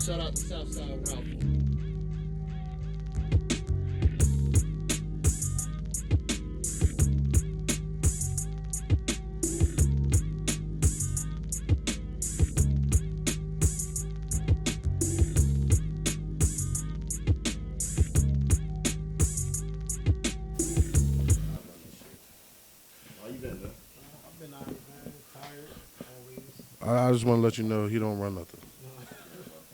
Shout out to Southside Ralph. How you been, man? I've been out, man. Tired, always. I just want to let you know he don't run nothing.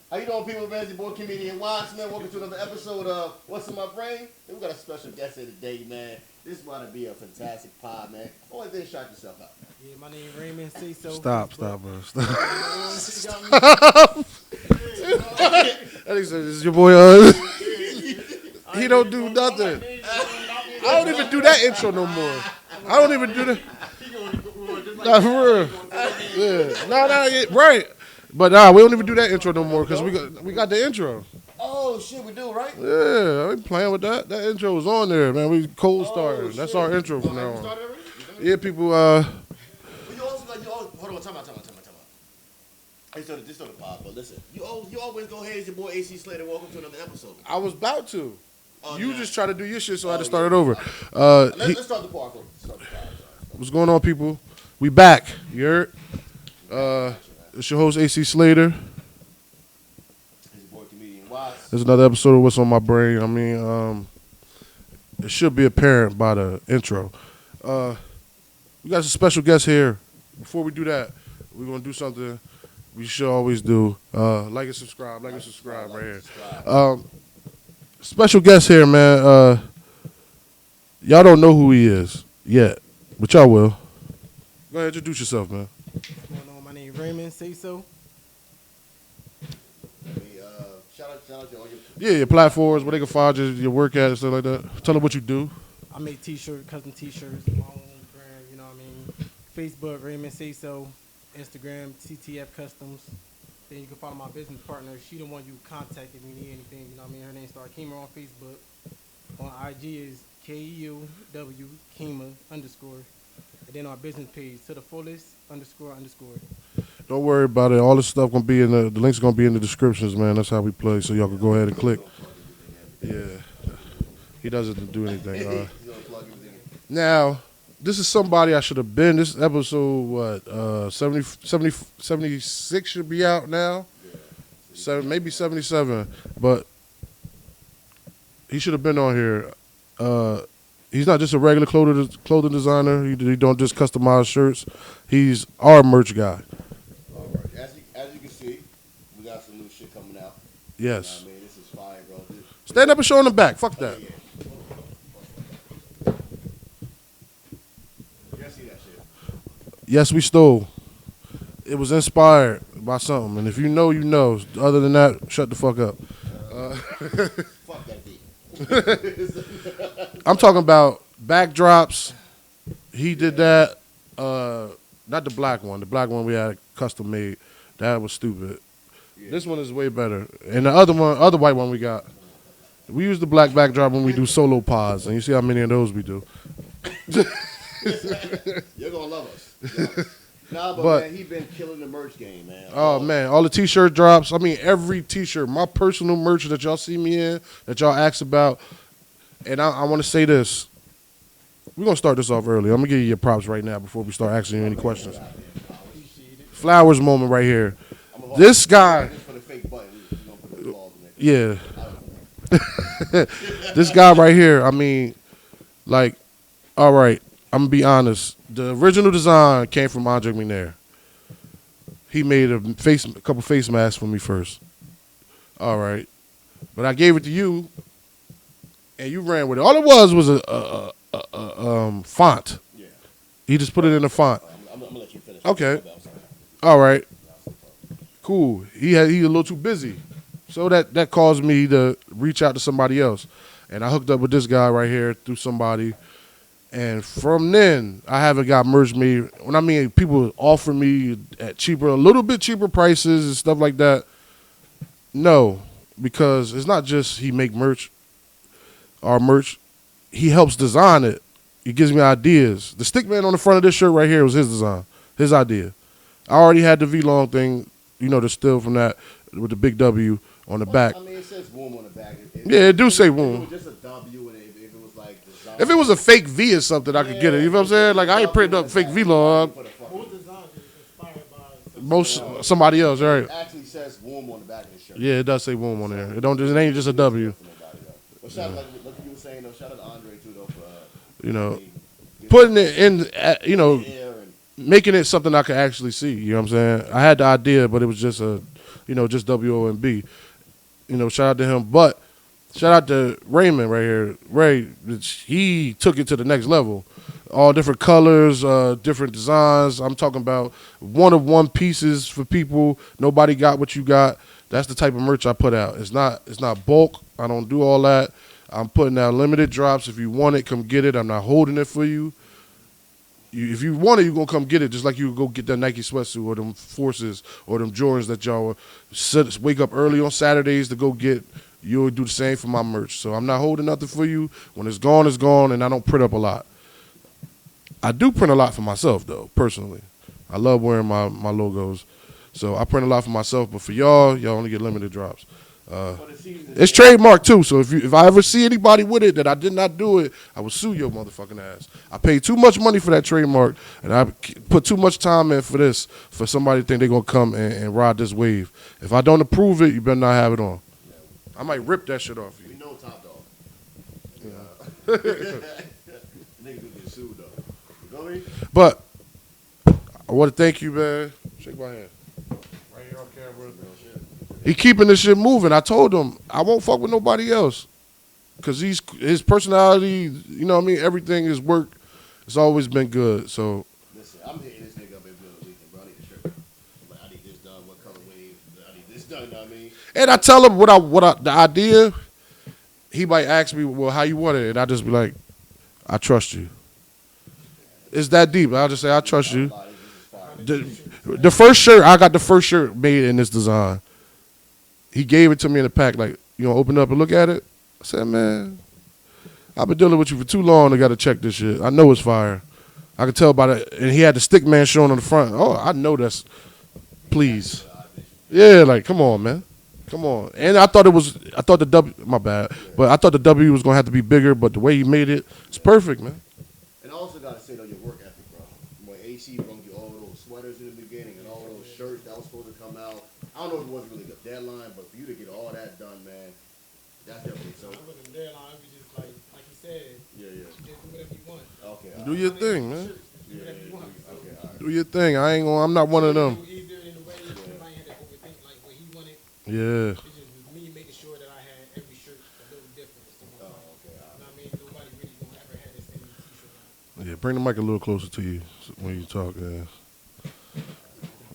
How you doing, people? Man, it's your boy comedian Wats, man. Welcome to another episode of What's in My Brain. And we got a special guest here today, man. This is about to be a fantastic pod, man. Only thing, shout yourself out. Yeah, my name is Raymond Saudi. Stop, bro. Stop. That nigga said, "This is your boy." He don't do nothing. I don't even do that intro no more. I don't even do that. Nah, for real. Yeah. No, right. But we don't even do that intro no more because we got the intro. Oh, shit, we do, right? Yeah, I ain't playing with that. That intro was on there, man. We cold started. That's our intro from now on. Yeah, people. But you always, hold on, time out. I started this on the pod, but listen, you always go, hey, it's your boy AC Slater. Welcome to another episode. I was about to. Oh, You nah. just try to do your shit, so I had to start it over. Let's start the pod. What's going on, people? We back. You heard? It's your host, AC Slater. It's your boy comedian Wats. There's another episode of What's on My Brain. I mean, it should be apparent by the intro. We got some special guests here. Before we do that, we're going to do something we should always do. Like and subscribe. Like and subscribe right here. Special guest here, man. Y'all don't know who he is yet, but y'all will. Go ahead, introduce yourself, man. What's going on? My name is Raymond Saudi. Shout out to all your... Yeah, your platforms, where they can find your work at and stuff like that. Tell them what you do. I make t-shirts, custom t-shirts, my own brand, you know what I mean? Facebook, Raymond Saudi. Instagram, TTF Customs. Then you can follow my business partner. She the one you contact if you need anything, you know what I mean? Her name's Kima on Facebook. On IG is KEUW Kima _. And then our business page, to the fullest __. Don't worry about it. All this stuff gonna be in the links gonna be in the descriptions, man. That's how we play. So y'all can go ahead and click. Yeah, he doesn't do anything. Now, this is somebody I should have been. This episode, what, 76 should be out now. Maybe 77, but he should have been on here. He's not just a regular clothing designer. He don't just customize shirts. He's our merch guy. All right. As you can see, we got some new shit coming out. Yes. You know what I mean, this is fire, bro. Stand up and show in the back. Fuck that. Yeah. You guys see that shit? Yes, we stole. It was inspired by something. And if you know, you know. Other than that, shut the fuck up. Fuck that beat. I'm talking about backdrops. He did that. Not the black one. The black one we had custom made. That was stupid. Yeah. This one is way better. And the other white one we got. We use the black backdrop when we do solo pods, and you see how many of those we do. You're gonna love us. Nah, but man, he been killing the merch game, man. Oh man, all the t-shirt drops. I mean, every t-shirt, my personal merch that y'all see me in, that y'all ask about. And I want to say this. We're gonna start this off early. I'm gonna give you your props right now before we start asking you any questions. Flowers moment right here. This guy. For the fake button, we gonna put the balls in it. Yeah. This guy right here. I mean, like, all right. I'm gonna be honest. The original design came from Andre McNair. He made a couple face masks for me first. All right, but I gave it to you, and you ran with it. All it was a font. Yeah. He just put it in a font. I'm gonna let you finish. Okay. All right. Cool. He's a little too busy, so that caused me to reach out to somebody else, and I hooked up with this guy right here through somebody. And from then, I haven't got merch made. When I mean people offer me at a little bit cheaper prices and stuff like that. No, because it's not just he make merch, our merch. He helps design it. He gives me ideas. The stickman on the front of this shirt right here was his design, his idea. I already had the V-Long thing, the still from that. with the big W on the back. I mean, it says WOM on the back. Yeah, it do say If it WOM. was just a W, and if it was like design. If it was a fake V or something, I could get it. You know what I'm saying? Like I ain't printing up fake V log. What design is inspired by? Somebody else, right? It actually says WOM on the back of the shirt. Yeah, it does say WOM on there. It ain't just a W. Well, shout out, like you were saying, though, shout out to Andre too, though, for You know, putting it in, you know, air and making it something I could actually see. You know what I'm saying? I had the idea, but it was just just W.O.M.B. You know, shout out to him. But shout out to Raymond right here. Ray, he took it to the next level. All different colors, different designs. I'm talking about one-of-one pieces for people. Nobody got what you got. That's the type of merch I put out. It's not bulk. I don't do all that. I'm putting out limited drops. If you want it, come get it. I'm not holding it for you. If you want it, you're going to come get it, just like you go get that Nike sweatsuit or them Forces or them Jordans that y'all wake up early on Saturdays to go get. You'll do the same for my merch. So I'm not holding nothing for you. When it's gone, and I don't print up a lot. I do print a lot for myself, though, personally. I love wearing my logos. So I print a lot for myself, but for y'all only get limited drops. It's trademarked too, so if I ever see anybody with it that I did not do it, I will sue your motherfucking ass. I paid too much money for that trademark, and I put too much time in for somebody to think they're going to come and ride this wave. If I don't approve it, you better not have it on. I might rip that shit off you. we know Top Dog. Yeah. Nigga gonna get sued, though. You know me? But I want to thank you, man. Shake my hand. Right here on camera. He keeping this shit moving. I told him I won't fuck with nobody else. Because his personality, you know what I mean? Everything, his work, it's always been good. So Listen, I'm hitting this nigga up every other weekend, bro. I need a shirt. I'm like, I need this done. What color wave? I need this done, you know what I mean? and I tell him the idea. He might ask me, well, how you want it? And I just be like, I trust you. It's that deep. I'll just say, I trust you. The first shirt, I got the first shirt made in this design. He gave it to me in a pack, like, you want to open up and look at it? I said, man, I've been dealing with you for too long. I got to check this shit. I know it's fire. I can tell by it. And he had the stick man showing on the front. Oh, I know that's, please. Yeah, like, come on, man. Come on. And I thought the W, my bad, but I thought the W was going to have to be bigger, but the way he made it, it's perfect, man. And I also got to say, though, your work ethic, bro. When AC brought you all those sweaters in the beginning and all those shirts that was supposed to come out, I don't know if it wasn't really the deadline, but for you to get all that done, man, that's definitely so. I wasn't there. I was just like you said. Yeah, yeah. Just do whatever you want. Okay. Do your thing, man. Do whatever you want. So Okay, all right. Do your thing. I'm not one of them. easier in a way. Everybody had to overthink like what he wanted. Yeah. It just was me making sure that I had every shirt a little different. So Oh, okay. All you know what I mean? Nobody really gonna ever have the same t-shirt on. Yeah, bring the mic a little closer to you when you talk. Yeah.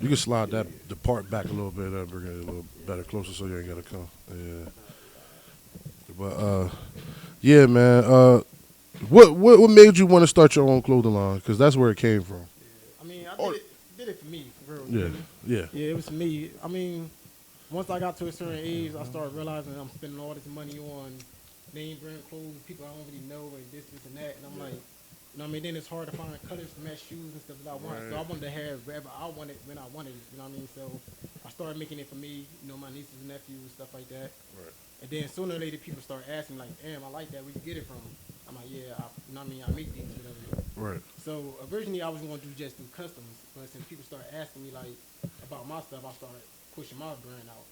You can slide the part back a little bit and bring it a little better closer so you ain't gotta come. Yeah. But yeah, man. What made you want to start your own clothing line? Because that's where it came from. I mean, I did it for me, for real. Yeah. Yeah. Yeah, it was for me. I mean, once I got to a certain age, I started realizing I'm spending all this money on name brand clothes, people I don't really know, and this and that. And I'm like, you know what I mean? Then it's hard to find colors to match shoes and stuff that I want. Right. So I wanted to have whatever I wanted when I wanted it. You know what I mean? So I started making it for me, you know, my nieces and nephews and stuff like that. Right. And then sooner or later, people start asking like, "Damn, I like that. Where you get it from?" I'm like, "Yeah, you know what I mean? I make these, whatever." Right. So originally, I was going to do just do customs, but since people started asking me like about my stuff, I started pushing my brand out.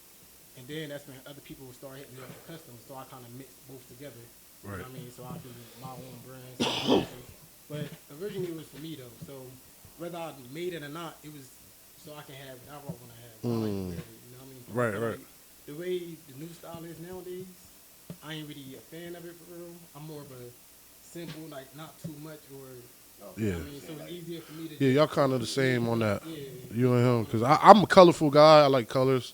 And then that's when other people would start hitting me up for customs, so I kind of mixed both together. Right. You know what I mean? So I do my own brand. But originally it was for me though. So whether I made it or not, it was so I can have what I want to have. I like to wear it, you know what I mean? Right, So, right. like, the way the new style is nowadays, I ain't really a fan of it for real. I'm more of a simple, like not too much or. You know what I mean? So it's easier for me to. Yeah, y'all kind of the same on that. Yeah. You and him, because I'm a colorful guy. I like colors.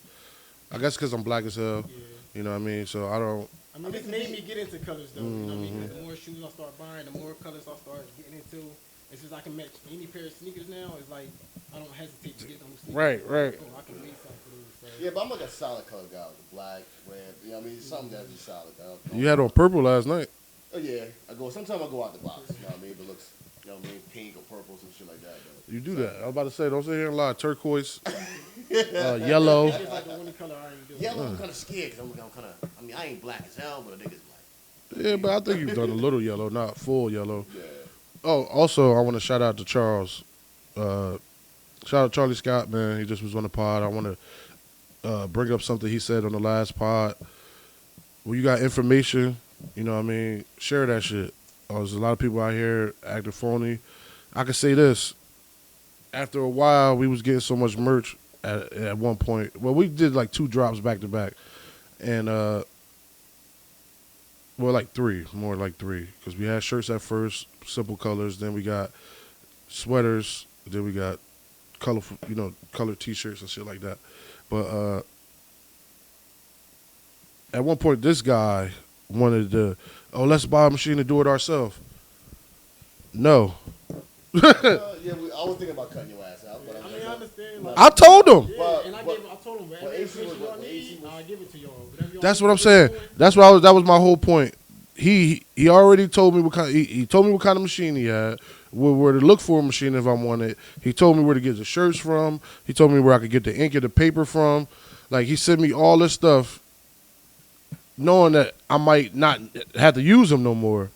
I guess because I'm black as hell. Yeah. You know what I mean? So I don't. I mean, this made me get into colors though. You know what I mean? 'Cause the more shoes I start buying, the more colors I start getting into. And since I can match any pair of sneakers now, it's like I don't hesitate to get those sneakers. Right, right. Oh, I can make something for those. So. Yeah, but I'm like a solid color guy, like black, red. You know what I mean? Something that's just solid. You had on purple last night. Oh yeah, sometimes I go out the box. You know what I mean? If it looks, you know what I mean, pink or purple, some shit like that. Though. You do that. I was about to say, don't sit here and lie. Turquoise, yellow. It's just like the only color I ain't Yellow, I'm kind of scared because I'm kind of. I mean, I ain't black as hell, but a nigga's black. Yeah, but I think you've done a little yellow, not full yellow. Yeah. Oh, also, I want to shout out to Charles. Shout out Charlie Scott, man. He just was on the pod. I want to bring up something he said on the last pod. When you got information, you know what I mean, share that shit. There's a lot of people out here acting phony. I can say this. After a while, we was getting so much merch at one point. Well, we did like 2 drops back to back. And, well, like 3, more like 3. Because we had shirts at first, simple colors. Then we got sweaters. Then we got colorful, colored T-shirts and shit like that. But at one point, this guy wanted to, let's buy a machine and do it ourselves. No. Yeah, I was thinking about cutting your ass out, but I mean, I understand. Like, I told him. yeah, and I told him, but AC was- y'all need, I'll give it to y'all. Whatever y'all That's need what I'm to saying. do, That was my whole point. He already told me what kind. He told me what kind of machine he had, where to look for a machine if I wanted. He told me where to get the shirts from. He told me where I could get the ink and the paper from. Like, he sent me all this stuff, knowing that I might not have to use them no more.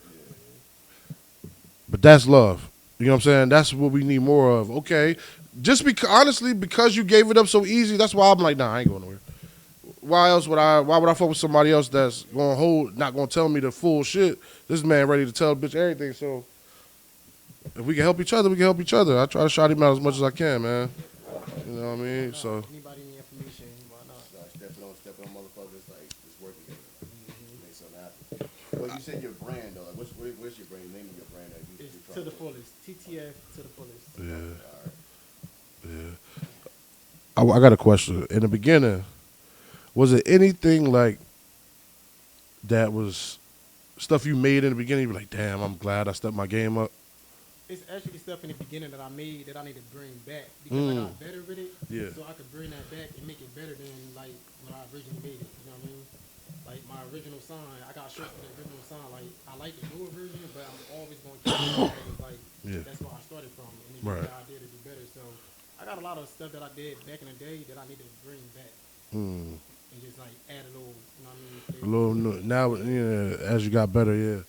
But that's love. You know what I'm saying? That's what we need more of. Okay, just honestly, because you gave it up so easy, that's why I'm like, nah, I ain't going nowhere. Why would I fuck with somebody else that's not gonna tell me the full shit? This man ready to tell a bitch everything. So if we can help each other, we can help each other. I try to shout him out as much as I can, man. You know what I mean? So anybody need information, why not? stepping on motherfuckers, like, just work together. Make something happen. Well, you said your brand, though. Like, what's your brand? Name of your brand that you It's try to the fullest. TTF to the fullest. yeah, All right. yeah. I got a question. In the beginning, was it anything like that was stuff you made in the beginning? You were like, damn, I'm glad I stepped my game up. It's actually stuff in the beginning that I made that I need to bring back because I got better with it. Yeah. So I could bring that back and make it better than like when I originally made it. You know what I mean? Like my original sign, I got shirts with the original sign. Like I like the newer version, but I'm always going to keep it because like that's where I started from, and it's Right. the idea to do better. So I got a lot of stuff that I did back in the day that I need to bring back and just like add a little. You know what I mean? A little now, as you got better, you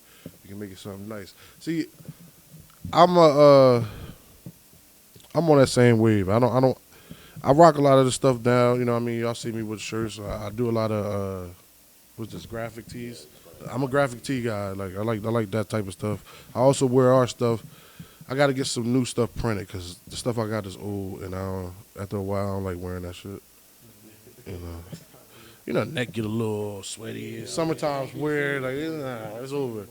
can make it something nice. See, I'm on that same wave. I rock a lot of the stuff now. You know what I mean? Y'all see me with shirts. I do a lot of what's this, graphic tees. I'm a graphic tee guy. Like I like that type of stuff. I also wear our stuff. I got to get some new stuff printed because the stuff I got is old, and after a while I don't like wearing that shit. Neck get a little sweaty. Summertime's weird. Like it's over.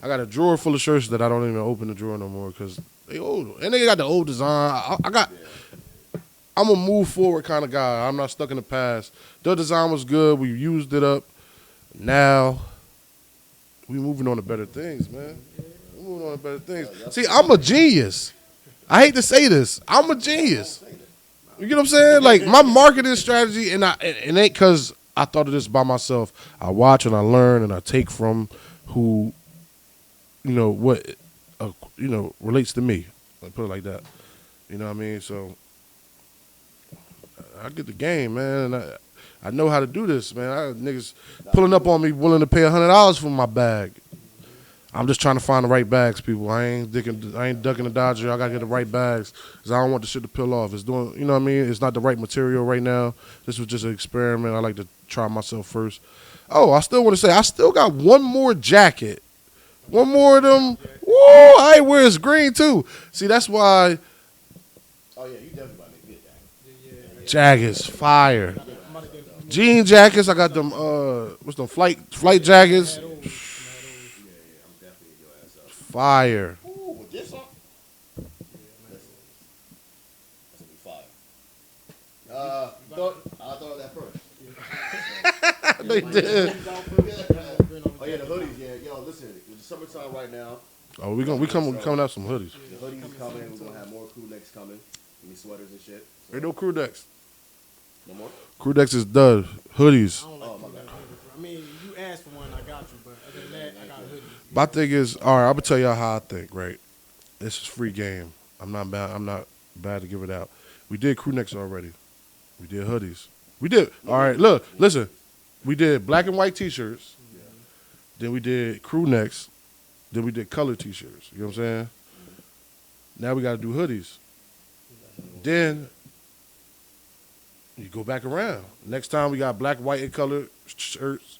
I got a drawer full of shirts that I don't even open the drawer no more because they old. And they got the old design. I'm a move forward kind of guy. I'm not stuck in the past. The design was good. We used it up. Now we moving on to better things, man. We're moving on to better things. See, I'm a genius. I hate to say this. I'm a genius. You get what I'm saying? Like my marketing strategy, and it ain't because I thought of this by myself. I watch and I learn and I take from who, what, relates to me. I put it like that. You know what I mean? So I get the game, man. And I know how to do this, man. I got niggas pulling up on me willing to pay $100 for my bag. I'm just trying to find the right bags, people. I ain't ducking the Dodger. I gotta get the right bags because I don't want the shit to peel off. It's doing, you know what I mean? It's not the right material right now. This was just an experiment. I like to try myself first. Oh, I still want to say I still got one more jacket. One more of them. Whoa, I wear his green too. See, that's why. Oh yeah, you definitely about to get that. Jackets, fire. Jean jackets. I got them. What's them flight jackets? Fire. Ooh, with this on? That's gonna be fire. I thought of that first. They did. Oh yeah, the hoodies. Yeah, yo, listen, it's the summertime right now. Oh, we coming out some hoodies. The hoodies is coming. We're gonna have more crew necks coming. Any sweaters and shit. So, Ain't no crew decks. no more. Crew decks is done. Hoodies. I don't like that. I mean, you asked for one, I got you, but other than that, I got a hoodie. My thing is, all right, I'm gonna tell y'all how I think, right? This is free game. I'm not bad to give it out. We did crew necks already. We did hoodies. We did. All right, look, listen. We did black and white T-shirts. Then we did crew necks. Then we did color T-shirts. You know what I'm saying? Now we got to do hoodies. Then you go back around. Next time we got black, white, and color shirts.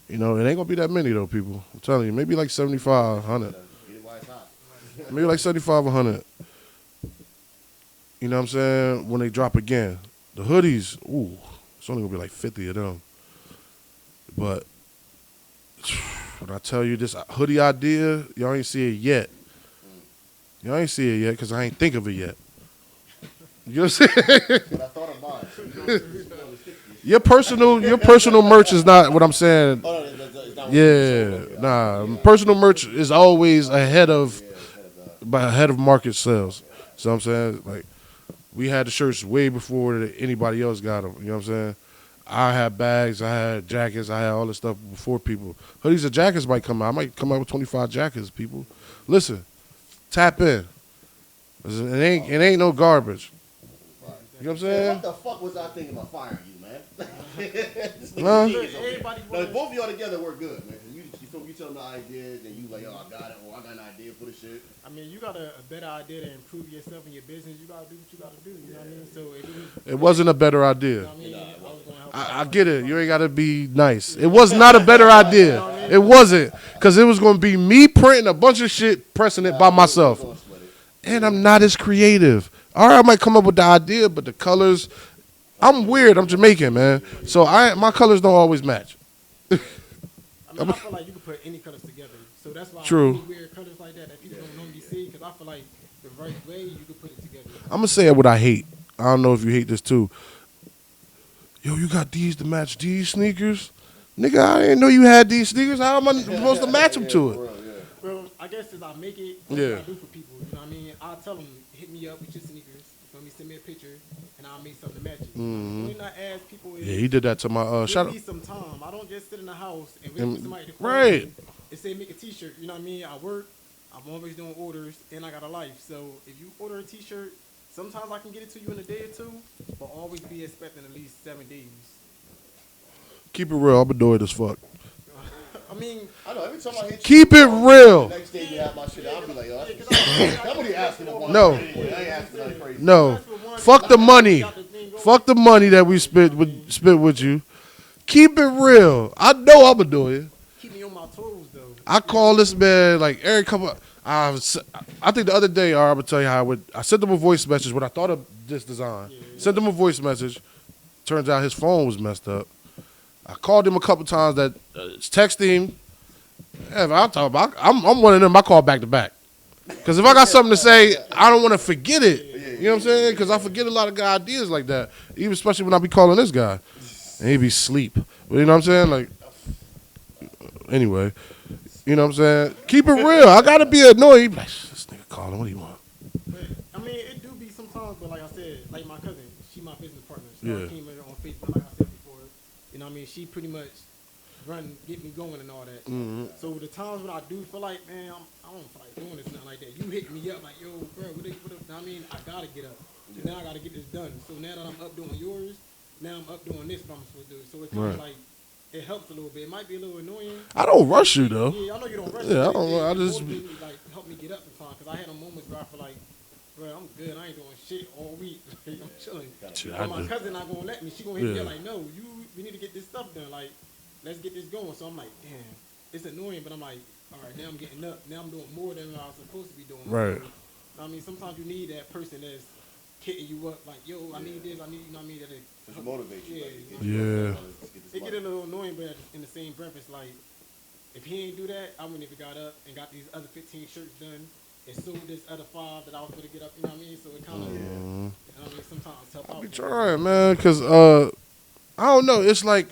You know, it ain't going to be that many, though, people. I'm telling you. Maybe like 75, 100. Maybe like 75, 100. You know what I'm saying? When they drop again. The hoodies, ooh, it's only going to be like 50 of them. But when I tell you this hoodie idea, y'all ain't see it yet. Y'all ain't see it yet because I ain't think of it yet. You know what I'm saying? But I thought about it. Your personal merch is not what I'm saying. Oh, no, it's not Yeah, nah. Personal merch is always ahead of market sales. So I'm saying, like, we had the shirts way before anybody else got them. You know what I'm saying? I had bags, I had jackets, I had all this stuff before people. Hoodies and jackets might come out. I might come out with 25 jackets, people. Listen, tap in. It ain't no garbage. You know what I'm saying? What the fuck was I thinking about firing you, man? Huh? Both of y'all together work good, man. You tell them the ideas, and you like, oh, I got it, or I got an idea for the shit. I mean, you got a better idea to improve yourself in your business. You gotta do what you gotta do. You know what I mean? So if It wasn't a better idea. you know what I mean, I was gonna help I get it. You ain't got to be nice. It was not a better idea. It wasn't. Because it was going to be me printing a bunch of shit, pressing it by myself. And I'm not as creative. All right, I might come up with the idea, but the colors, I'm weird. I'm Jamaican, man. So my colors don't always match. I feel like you can put any colors together. So that's why True. I really wear colors like that people don't normally see. Because I feel like the right way you can put it together. I'm going to say what I hate. I don't know if you hate this too. Yo, you got these to match these sneakers? Nigga, I didn't know you had these sneakers. How am I supposed to match them to it? Well, I guess as I make it, Yeah. that's what I do for people. You know what I mean? I'll tell them, hit me up with your sneakers. You feel me? Send me a picture, and I'll make something to match it. Mhm. When I ask people, Yeah, he did that to my shout give out. me some time. I don't just sit in the house and wait for somebody to call Right. me and say make a T-shirt. You know what I mean? I work. I'm always doing orders, and I got a life. So if you order a T-shirt, sometimes I can get it to you in a day or two, but always be expecting at least 7 days. Keep it real. I'm annoyed as fuck. I mean, I know every time I hit Keep it real. the next day you have my shit, I'll be like, yo, somebody asking about No. I ain't asking nothing crazy. No. Fuck the money. Fuck the money that we spit with you. Keep it real. I know I'm annoying. Keep me on my toes, though. I call this man like every couple. I think the other day, I'm gonna tell you how I sent him a voice message when I thought of this design. Sent him a voice message. Turns out his phone was messed up. I called him a couple times. That texted him. Yeah, I'm one of them. I call back to back. Because if I got something to say, I don't want to forget it. You know what I'm saying? Because I forget a lot of good ideas like that. Even especially when I be calling this guy. And he be sleep. But you know what I'm saying? Like, anyway. You know what I'm saying? Keep it real. I got to be annoyed. He be like, this nigga calling. What do you want? But, I mean, it do be sometimes, but like I said, like my cousin, she my business partner. So Yeah. I came in on Facebook, like I said before. You know what I mean? She pretty much get me going and all that. Mm-hmm. So the times when I do feel like, man, I don't feel like doing this, nothing like that. You hit me up like, yo, bro, I mean, I got to get up. Now I got to get this done. So now that I'm up doing yours, now I'm up doing this, what I'm supposed to do. So it kind of like, it helps a little bit. It might be a little annoying. I don't rush you, though. Yeah, I know you don't rush. Yeah, I me. don't. I just. Like help me get up sometimes because I had a moments where I feel like, bro, I'm good. I ain't doing shit all week. I'm chilling. But my cousin not gonna let me. She gonna hit me up like, no, we need to get this stuff done. Like, let's get this going. So I'm like, damn, it's annoying, but I'm like, all right, now I'm getting up. Now I'm doing more than I was supposed to be doing. Right. So, I mean, sometimes you need that person that's hitting you up like, yo, I need this. I need, you know what I mean? That it Motivate you. Yeah. It get a little annoying, but in the same breath, it's like, if he ain't do that, I wouldn't even got up and got these other 15 shirts done and sold this other 5 that I was going to get up, you know what I mean? So it kind of, you know what I mean, sometimes help out. I be trying, man, because, I don't know. It's like,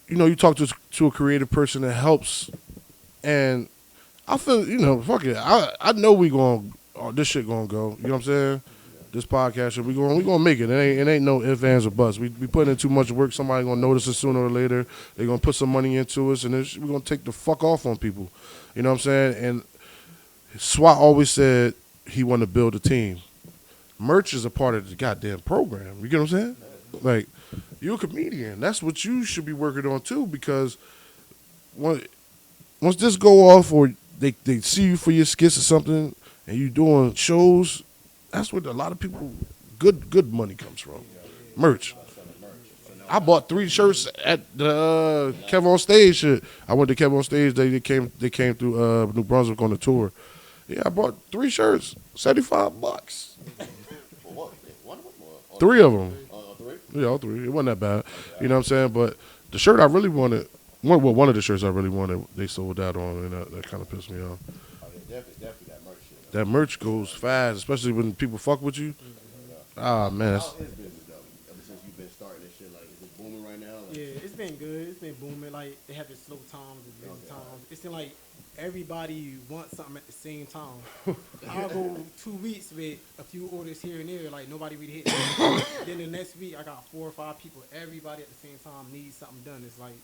you know, you talk to a creative person that helps, and I feel, you know, fuck it. I know this shit going to go. You know what I'm saying? This podcast, we gonna make it. It ain't no ifs, ands, or buts. We putting in too much work. Somebody gonna notice us sooner or later. They gonna put some money into us, and we gonna take the fuck off on people. You know what I'm saying? And Swat always said he wanted to build a team. merch is a part of the goddamn program. You get what I'm saying? Like, you're a comedian. That's what you should be working on too, because once this go off, or they see you for your skits or something, and you doing shows, that's what a lot of people good money comes from. Merch. I bought 3 shirts at the Kev on Stage shit. I went to Kev on Stage. They came through New Brunswick on the tour. Yeah, I bought 3 shirts, $75. For what? One of them? Or 3 of them. 3? Yeah, all 3. It wasn't that bad. You know what I'm saying? But the shirt I really wanted, one of the shirts I really wanted, they sold out on, and that kind of pissed me off. Oh, yeah, definitely that merch shit. That merch goes fast, especially when people fuck with you. Ah, man. How is business though? Ever since you've been starting this shit, like, is it booming right now? Like, Yeah, it's been good. It's been booming. Like they have the slow times and busy times. It's seems like everybody wants something at the same time. I'll go 2 weeks with a few orders here and there, like nobody really hit. Then the next week I got 4 or 5 people. Everybody at the same time needs something done. It's like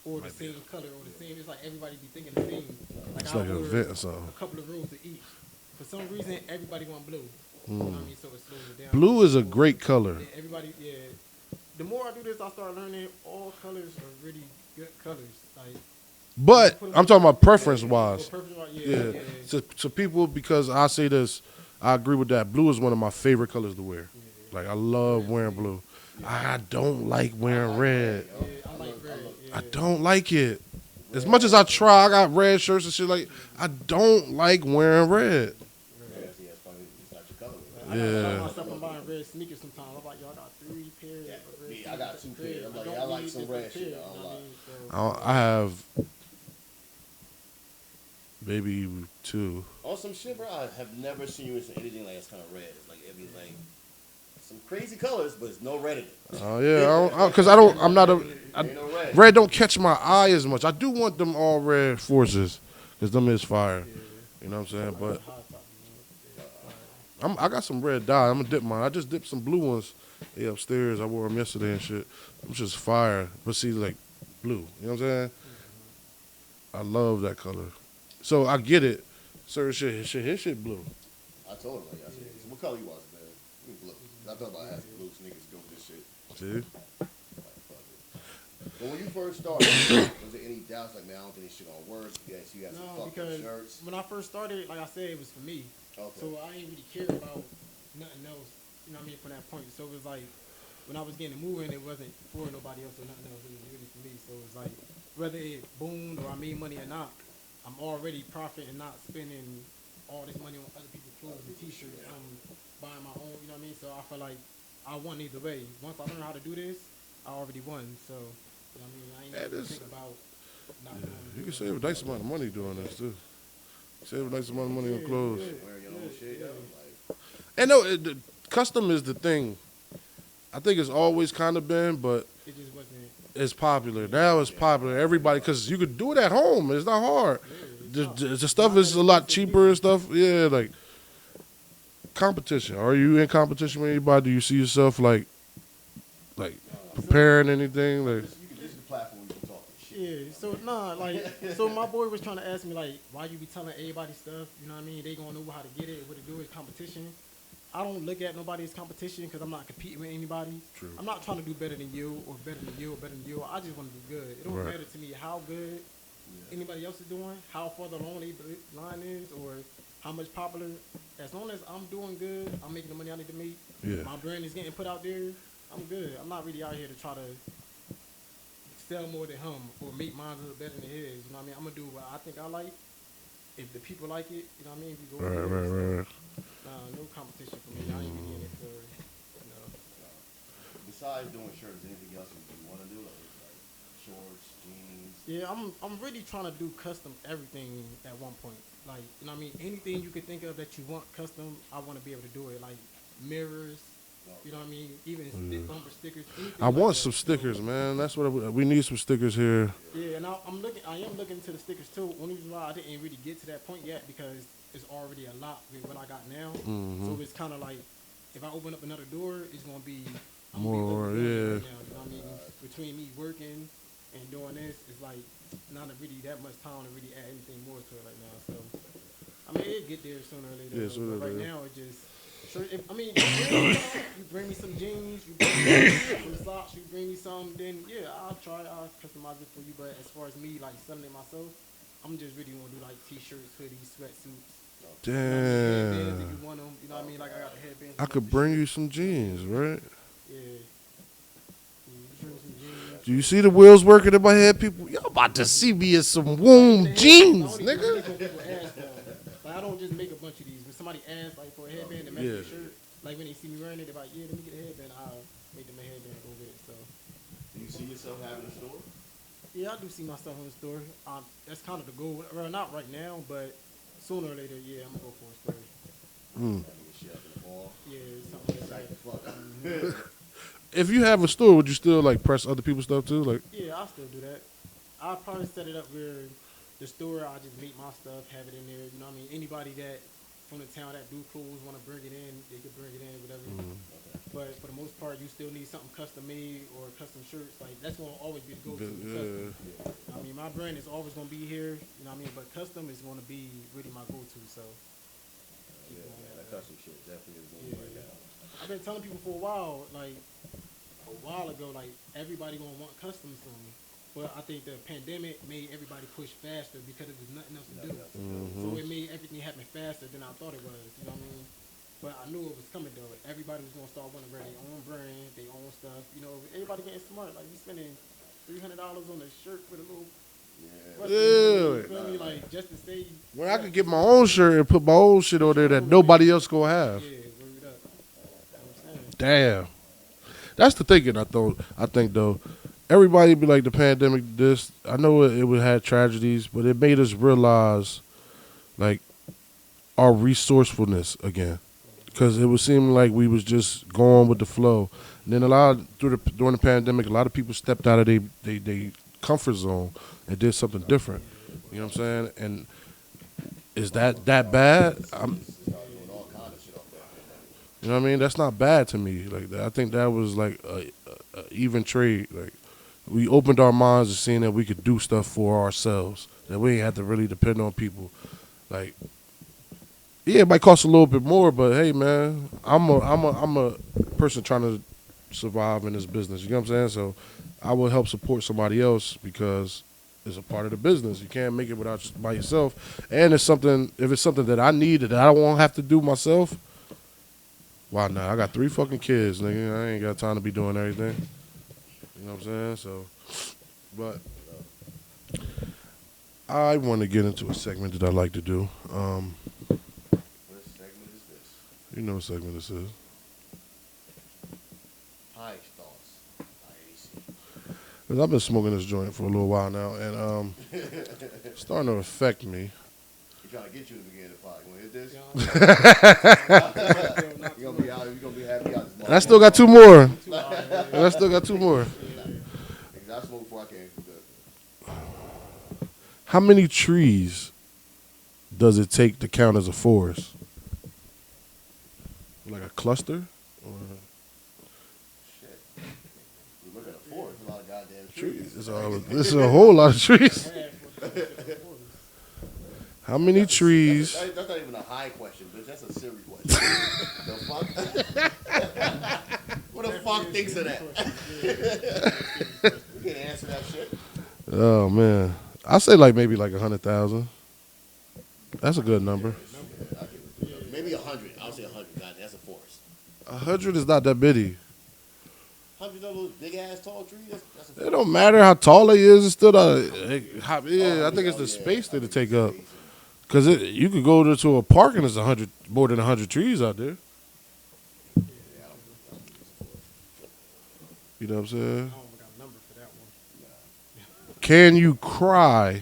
or the same color or the same. It's like everybody be thinking the same. Like It's I like an ordered event or something. a couple of rolls of each. For some reason, everybody want blue. You know what I mean? So it slows it down. Blue is a great color. Yeah, everybody, yeah. The more I do this, I start learning all colors are really good colors. Like, But I'm talking about preference-wise. Yeah. Yeah. To people, because I say this, I agree with that. Blue is one of my favorite colors to wear. Like, I love wearing blue. I don't like wearing red. Yeah, I like red. Yeah. I don't like it. As much as I try, I got red shirts and shit. Like, I don't like wearing red. it's probably it's not your color. I Yeah. find myself I'm buying red sneakers sometimes. I'm like, yo, I got 3 pairs Yeah, of red me, sneakers. I got 2 pairs. I'm like, don't I like need some just red a shit. pair, I you don't know what lie. I mean? So, I have maybe 2. On some shit, bro, I have never seen you in anything like it's kind of red. It's like every like some crazy colors, but it's no red in it. Oh yeah, because I'm not a. Ain't no red. Red don't catch my eye as much. I do want them all red forces, because them is fire. You know what I'm saying? But hot top, you know? I got some red dye. I'm gonna dip mine. I just dipped some blue ones. They upstairs. I wore them yesterday and shit. I'm just fire. But see, like blue. You know what I'm saying? I love that color. So I get it. Certain shit, his shit blue. I told him, like, I said, so what color you was, man? You blue. I thought about asking blue sneakers go with this shit. See? Like, fuck it. But when you first started, was there any doubts, like, man, I don't think this shit gonna work? Yes, you had some No, fucked up because shirts. when I first started, like I said, it was for me. Okay. So I didn't really care about nothing else, you know what I mean, from that point. So it was like, when I was getting moving, it wasn't for nobody else or nothing else. It was really for me. So it was like, whether it boomed or I made money or not, I'm already profiting, not spending all this money on other people's clothes and t-shirts. I'm buying my own, you know what I mean? So I feel like I won either way. Once I learned how to do this, I already won. So, you know what I mean? I ain't even think about not doing it. You can save a nice amount of money doing this too. Save a nice amount of money on clothes. Wearing your own shit, yo. Like, And no, the custom is the thing. I think it's always kind of been, but It just wasn't. it's popular. Now it's popular. Everybody, because you could do it at home. It's not hard. The stuff is a lot cheaper and stuff. Yeah, like competition. Are you in competition with anybody? Do you see yourself like preparing anything? Like, this is the platform you can talk and shit. Yeah, so nah, like, so my boy was trying to ask me, like, why you be telling everybody stuff, you know what I mean? They gonna know how to get it, what to do is competition. I don't look at nobody as competition because I'm not competing with anybody. True. I'm not trying to do better than you or better than you or better than you. I just want to do good. It don't Right. matter to me how good anybody else is doing, how far the line is, or how much popular. As long as I'm doing good, I'm making the money I need to make. Yeah. My brand is getting put out there. I'm good. I'm not really out here to try to sell more than him or make mine look better than his. You know what I mean? I'm gonna do what I think I like. If the people like it, you know what I mean? We go over there. right. Nah, no competition for me. I ain't really in it for, you know. Besides doing shirts, anything else you want to do? Like shorts, jeans? Yeah, I'm really trying to do custom everything at one point. Like, you know what I mean? Anything you could think of that you want custom, I want to be able to do it. Like mirrors, you know what I mean? Even bumper stickers. I like want that. some stickers, man. That's what we need. Some stickers here. Yeah, and I am looking into the stickers too. Only reason why I didn't really get to that point yet because it's already a lot with what I got now. So it's kind of like if I open up another door, it's gonna be More, right now, yeah. you know what I mean? Between me working and doing this, it's like not really that much time to really add anything more to it right now. So I mean, it'll get there sooner or later. Yeah, but sooner or right later. now, it's just So if, I mean, you bring me some jeans, you bring me some socks, you bring me some, then yeah, I'll customize it for you. But as far as me like selling it myself, I'm just really gonna do like t-shirts, hoodies, sweatsuits. You know what I mean? Headbands if Damn. you want them. You know what I mean? Like I got the headbands. I you got could the bring shirts. you some jeans, right? Yeah. Bring me some jeans. Do you see the wheels working in my head, people? Y'all about to see me in some Womb jeans, I nigga. only do these when people ask for them. Like I don't just make a bunch of these. When somebody asks like for a headband to match Yeah. their shirt, like when they see me wearing it, they're like, yeah, let me get a headband. I'll make them a headband and go with it. So. Do you see yourself having a store? Yeah, I do see myself in the store. That's kind of the goal. Well, not right now, but sooner or later, yeah, I'm gonna go for a store. Mm. Having your shit up in the fall. Yeah, something like Like that. the fuck. If you have a store, would you still like press other people's stuff too? Like, Yeah, I'll still do that. I'll probably set it up where the store, I'll just make my stuff, have it in there. You know what I mean? Anybody that from the town that do clothes want to bring it in, they could bring it in, whatever. But for the most part, you still need something custom made or custom shirts. Like that's gonna always be the go-to. Custom. I mean, my brand is always gonna be here. You know what I mean? But custom is gonna be really my go-to. So. Yeah, man, that custom shit definitely is going right now. I've been telling people for a while ago, like everybody gonna want custom soon. But I think the pandemic made everybody push faster because there's nothing else to do. So it made everything happen faster than I thought it was. You know what I mean? But I knew it was coming though. Everybody was gonna start wanting to wear their own brand, their own stuff. You know, everybody getting smart. Like you spending $300 on a shirt with a little. You feel me? Like just to say. when I could get my own shirt and put my own shit on there that nobody else gonna have. Yeah, word up. You know what I'm saying? Damn. That's the thinking. I think though, everybody be like the pandemic. This I know it would have tragedies, but it made us realize, like, our resourcefulness again, because it was seeming like we was just going with the flow. And then during the pandemic, a lot of people stepped out of their comfort zone and did something different. You know what I'm saying? And is that bad? You know what I mean? That's not bad to me. Like that. I think that was like a even trade. Like we opened our minds to seeing that we could do stuff for ourselves. That we ain't have to really depend on people. Like, yeah, it might cost a little bit more, but hey, man, I'm a person trying to survive in this business. You know what I'm saying? So I will help support somebody else because it's a part of the business. You can't make it by yourself. And it's something. If it's something that I need that I won't have to do myself. Why not? I got 3 fucking kids, nigga. I ain't got time to be doing everything. You know what I'm saying? So, but I want to get into a segment that I like to do. What segment is this? You know what segment this is. High thoughts. IAC. 'Cause I've been smoking this joint for a little while now, and it's starting to affect me. He's trying to get you to begin the pod. You want to hit this? Yeah. You're going to be out. You're going to be happy out this morning. And I still got 2 more. And I still got 2 more. Because I smoked before I came. Good. How many trees does it take to count as a forest? Like a cluster? Or Shit. You look at a forest, a lot of goddamn trees. this is a whole lot of trees. How many trees? That's not even a high question, bitch. That's a Siri question. The fuck? What the fuck thinks of that? We can't answer that shit. Oh man, I say like maybe like 100,000. That's a good number. Maybe 100. I'll say 100. God, that's a forest. 100 is not that bitty. 100 of those big ass tall trees. That's a forest. It don't matter how tall it is. It's still not. Yeah, I think it's the space that it take up. Cause you could go to a park and there's more than 100 trees out there. You know what I'm saying? I don't got a number for that one. Can you cry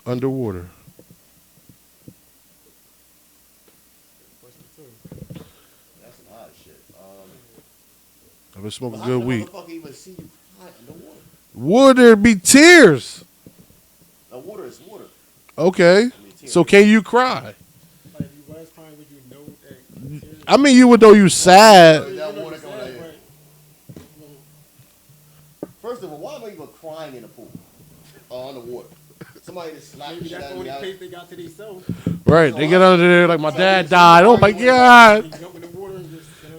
underwater? Question 2. That's some odd shit. I've been smoking How good the weed. motherfucker even see you cry underwater? Would there be tears? Now, water is water. Okay. So can you cry? Like if you was crying, would you know that? I mean, you would know you sad. That water coming out here. First of all, why am I even crying in the pool or on the water? Somebody just slapped Maybe me that's the down only the place they got to themselves. Right. They get under there like my dad died. Oh my God. You jump in the water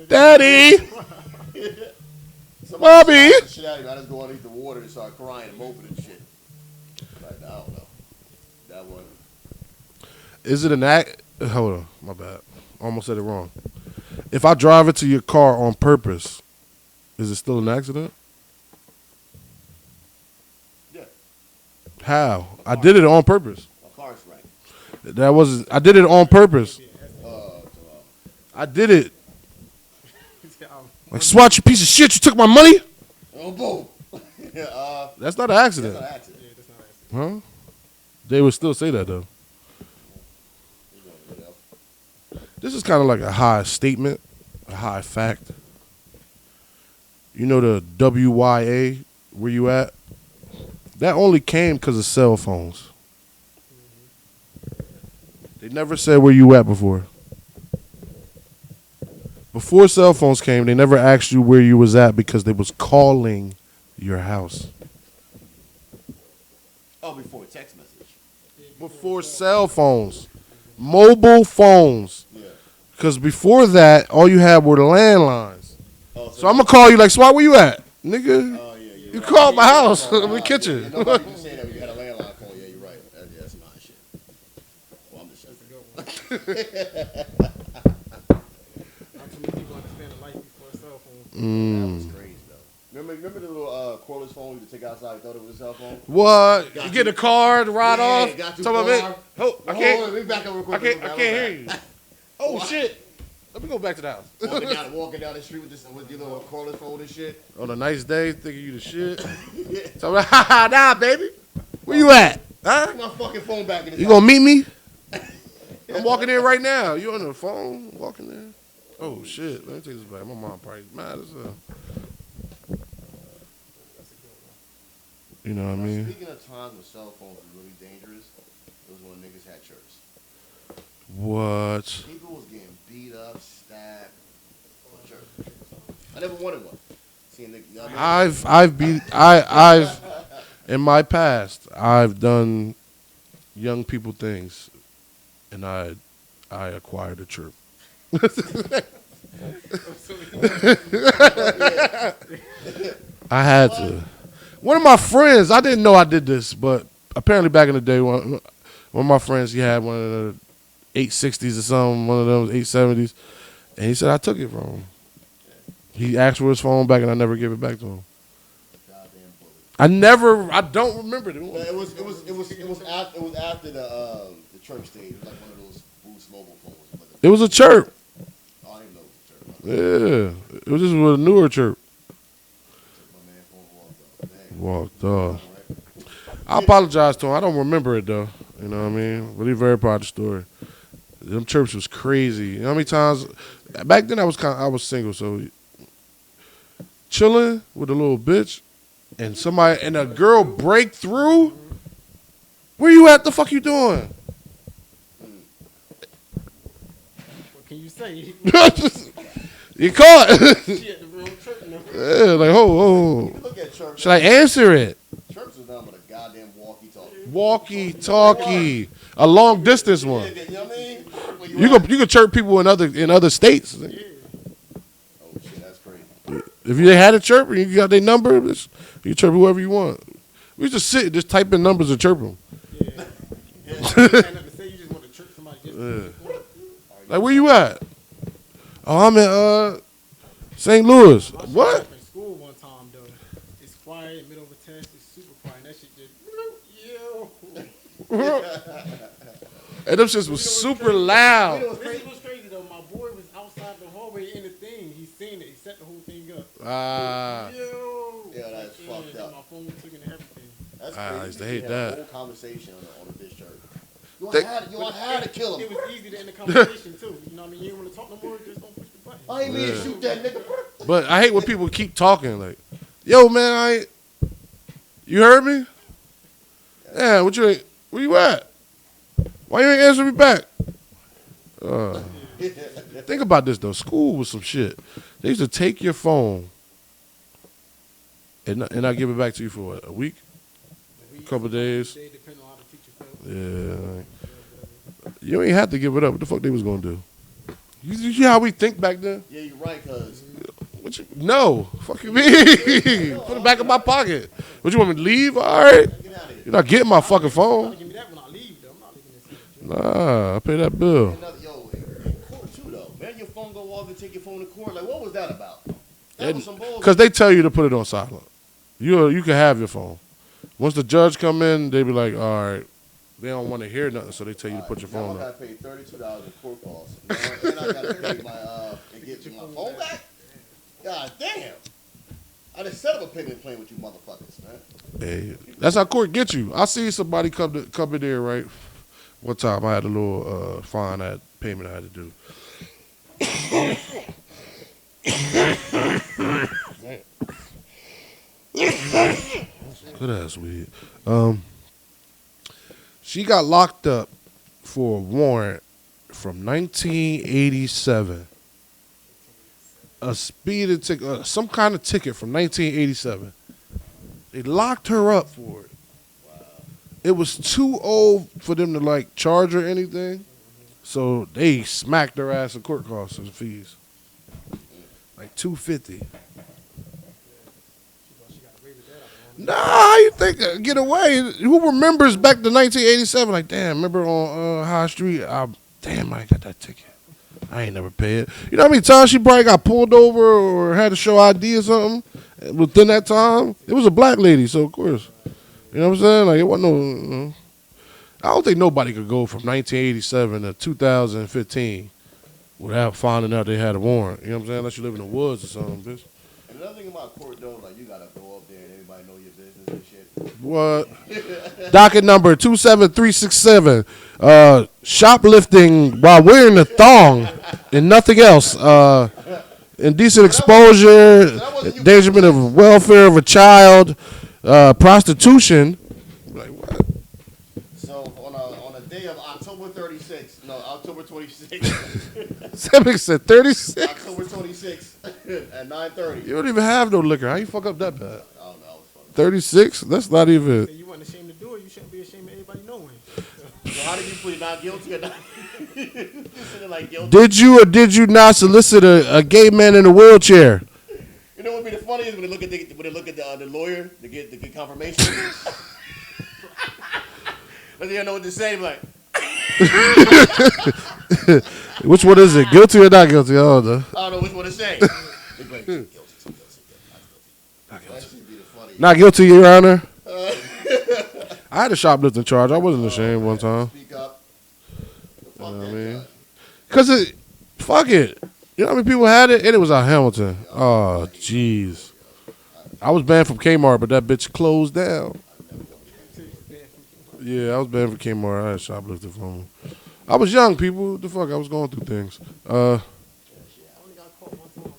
Daddy, Somebody Bobby. slapped the shit out of me. I just go underneath the water and start crying and moping and shit. Like, I don't know. That one. Is it an act? Hold on, my bad. Almost said it wrong. If I drive into your car on purpose, is it still an accident? Yeah. How? I did it on purpose. A car wreck. That wasn't. I did it on purpose. I did it. Like, SWAT, you piece of shit! You took my money. Oh, boom. That's not an accident, That's not an accident. Yeah, that's not accident. huh? They would still say that though. This is kind of like a high statement, a high fact. You know the WYA, where you at? That only came because of cell phones. They never said where you at before. Before cell phones came, they never asked you where you was at because they was calling your house. Oh, before text message. Before cell phones. Mobile phones. Yeah. Because before that, all you had were the landlines. Oh, So I'm going to call you like, SWAT, where you at? Nigga, Oh, yeah, you're you right. called my house. Oh, in the yeah, kitchen. yeah. Nobody can say that when you had a landline phone. Yeah, you're right. That's my shit. Well, I'm just That's a joking. good one. Not too many people understand the life before cell phone. That was crazy, though. Remember the little cordless phone you could take outside and thought it was a cell phone? What? Got you you. get a card, ride Yeah, off? got you Talk about me? car. Oh, I Hold on, can't. let me back up real I quick. can't hear you. Oh, shit. Let me go back to the house. Walking down the street with your little cordless phone and shit. On a nice day, thinking you the shit. So I'm like, ha ha, nah, baby. Where you at? Huh? Put my fucking phone back in the You gonna meet me? I'm walking in right now. You on the phone? Walking in? Oh, shit. Let me take this back. My mom probably mad as hell. You know what I mean? Speaking of times when cell phones were really dangerous, it was when niggas had church. What? People was getting beat up, stabbed on church. I never wanted one. Seeing the, you know what I mean? I've in my past, I've done young people things, and I acquired a chirp. I had to. One of my friends, I didn't know I did this, but apparently back in the day, one of my friends, he had one of the 860s or something, one of those 870s, and he said I took it from him. He asked for his phone back, and I never gave it back to him. Goddamn bullet. I don't remember it. It was after the church stage. It was like one of those Boost mobile phones. It was a chirp. Oh, I didn't know it was a church. Yeah, it was just with a newer chirp. My man phone walked off. Dang. Walked off. I apologize to him. I don't remember it though. You know what I mean? But he's very proud of the story. Them chirps was crazy. You know how many times? Back then I was single, so chilling with a little bitch, and a girl break through. Where you at? The fuck you doing? What can you say? You caught. She at the real church now. Yeah, like You can look at church. should I answer it? Church was nothing but a goddamn walkie-talkie. Walkie-talkie, a long distance one. You know what I mean? Where You can chirp people in other states. Oh shit, that's crazy. If they had a chirp and you got their number, you chirp whoever you want. We just sit, just type in numbers and chirp them. Yeah. You ain't nothing to say, you just want to church somebody just Yeah. Like, where you at? Oh, I'm in St. Louis. My shit What? happened in school one time though. It's quiet, middle of a test, it's super quiet. That shit just And them shits was super loud. This was crazy though. My boy was outside the hallway in the thing. He seen it. He set the whole thing up. Yo. Yeah, that's fucked and up. My phone took it and everything. That's I crazy. used to hate They had that. a whole conversation on the discharge. They- You want how to kill It him. was easy to end the conversation too. You know what I mean? You don't want to talk no more. Just don't push the button. I ain't mean to Yeah. shoot that nigga. But I hate when people keep talking. Like, yo, man, you heard me? Yeah, where you at? Why you ain't answering me back? Think about this though. School was some shit. They used to take your phone and not give it back to you for what, a week, a couple of days. They depend on how the teacher felt. Yeah, like, you ain't have to give it up. What the fuck they was gonna do? You see how we think back then? Yeah, you're right, cuz. No. Fuck you mean? Put it back in my pocket. What, you want me to leave? All right. Get out of here. You're not getting my fucking phone. Give me that when I leave, though. I'm not leaving this. Nah, I pay that bill. Yo, in court too, though. Man, your phone go off and take your phone to court. Like, what was that about? That was some bullshit. Because they tell you to put it on silent. You can have your phone. Once the judge come in, they be like, all right. They don't want to hear nothing, so they tell you to put your phone now I up. gotta pay $32 in court costs. And I gotta pay my and get my phone back. God damn! I just set up a payment plan with you motherfuckers, man. Hey, that's how court get you. I see somebody come in there, right? One time I had a little fine, payment I had to do. Good ass weed. She got locked up for a warrant from 1987. A speeding ticket, some kind of ticket from 1987. They locked her up for it. Wow. It was too old for them to like charge her anything, so they smacked her ass in court costs and fees, like $250. Nah, how you think get away? Who remembers back to 1987? Like, damn, remember on High Street? Damn, I got that ticket. I ain't never paid it. You know how many times she probably got pulled over or had to show ID or something within that time? It was a black lady, so of course. You know what I'm saying? Like, it wasn't no. You know, I don't think nobody could go from 1987 to 2015 without finding out they had a warrant. You know what I'm saying? Unless you live in the woods or something, bitch. And another thing about court, though, like, you gotta go up there and everybody know your business and shit. What? Docket number 27367. Shoplifting while wearing a thong and nothing else. Indecent exposure, endangerment of welfare of a child, prostitution. Like what? So on a day of October 26th. Somebody said 36. October 26th at 9:30. You don't even have no liquor. How you fuck up that bad? I don't know. I was fucking 36? That's not even. You weren't ashamed to do it. You shouldn't be ashamed of everybody knowing. So how did you plead not guilty or not? Sitting like guilty. Did you or did you not solicit a gay man in a wheelchair? You know what would be the funniest when they look at the lawyer to get confirmation. But they don't know what to say. Like, Which one is it? Guilty or not guilty? I don't know. I don't know which one to say. Like, guilty. Not guilty. That should be the funniest. Not guilty, Your Honor. I had a shoplifting charge. I wasn't ashamed one time. Speak up. You know what I mean? Because fuck it. You know how many people had it? And it was out Hamilton. Oh, jeez. I was banned from Kmart, but that bitch closed down. Yeah, I was banned from Kmart. I had shoplifting from. I was young, people. What the fuck? I was going through things. I only got caught one time.